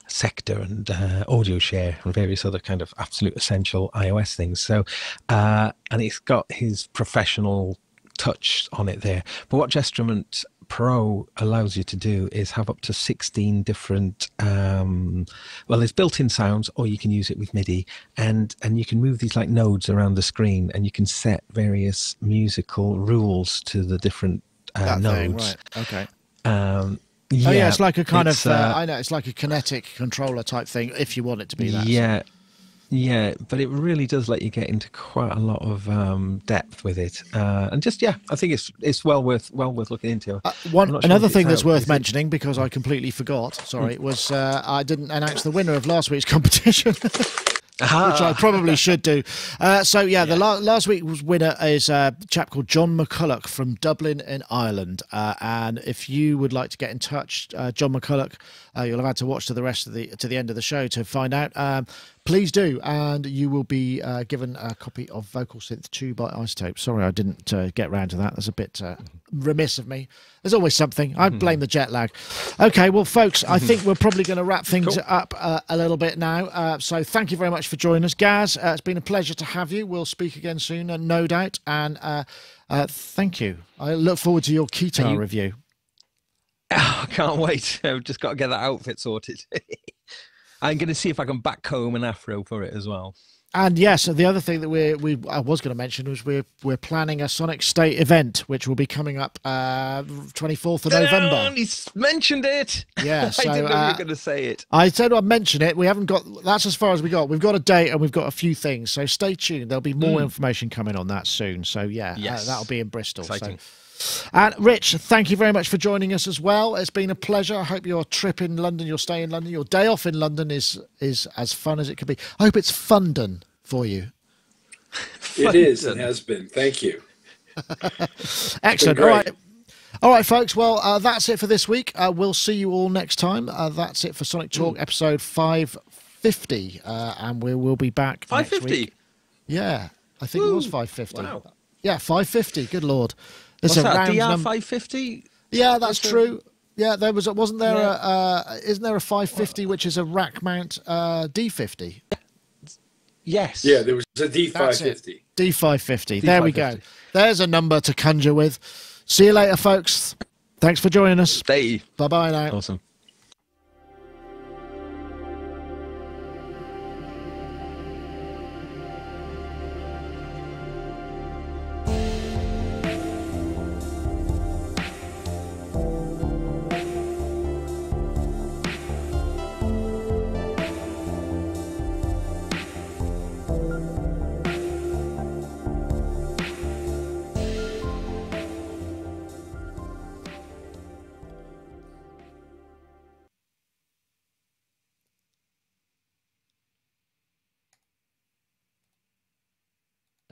S6: Sector, and Audio Share, and various other kind of absolute essential iOS things. So, and it's got his professional touch on it there. But what Gestrument Pro allows you to do is have up to 16 different there's built-in sounds, or you can use it with MIDI, and you can move these like nodes around the screen, and you can set various musical rules to the different nodes.
S1: Right. Okay. It's like a kind of I know, it's like a kinetic controller type thing, if you want it to be that.
S6: Yeah. Yeah, but it really does let you get into quite a lot of depth with it, and just I think it's well worth looking into.
S1: Another thing that's worth mentioning, because I completely forgot. Sorry, was I didn't announce the winner of last week's competition. Which I probably should do. The last week's winner is a chap called John McCulloch from Dublin in Ireland. And if you would like to get in touch, John McCulloch, you'll have had to watch to the end of the show to find out. Please do, and you will be given a copy of Vocal Synth 2 by Isotope. Sorry, I didn't get round to that. That's a bit remiss of me. There's always something. I blame the jet lag. Okay, well, folks, I think we're probably going to wrap things up a little bit now. So thank you very much for joining us. Gaz, it's been a pleasure to have you. We'll speak again soon, no doubt. And thank you. I look forward to your guitar review.
S6: I can't wait. I've just got to get that outfit sorted. I'm going to see if I can back comb an afro for it as well.
S1: And yes, the other thing that I was going to mention was we're planning a Sonicstate event, which will be coming up 24th of November.
S6: He's mentioned it.
S1: Yeah, so,
S6: I didn't know you were going to say it.
S1: I said I'd mention it. We haven't got. That's as far as we got. We've got a date and we've got a few things. So stay tuned. There'll be more information coming on that soon. So that'll be in Bristol.
S6: Exciting.
S1: And Rich, thank you very much for joining us as well. It's been a pleasure. I hope your trip in London, your stay in London, your day off in London is as fun as it could be. I hope it's Fundon for you.
S7: It is and has been. Thank you.
S1: Excellent. All right, folks. Well, that's it for this week. We'll see you all next time. That's it for Sonic Talk episode 550, and we will be back
S6: 550.
S1: Next week. Yeah, I think it was 550.
S6: Wow.
S1: Yeah, 550. Good Lord.
S6: What's that? DR 550?
S1: Yeah, that's true. Yeah, wasn't there isn't there a 550 which is a rack mount D50?
S6: Yes.
S7: Yeah, there was a D550.
S1: D550. There we go. There's a number to conjure with. See you later, folks. Thanks for joining us.
S6: Stay.
S1: Bye-bye now.
S6: Awesome.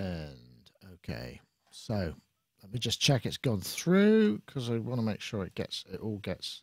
S1: And okay, so let me just check it's gone through because I want to make sure it all gets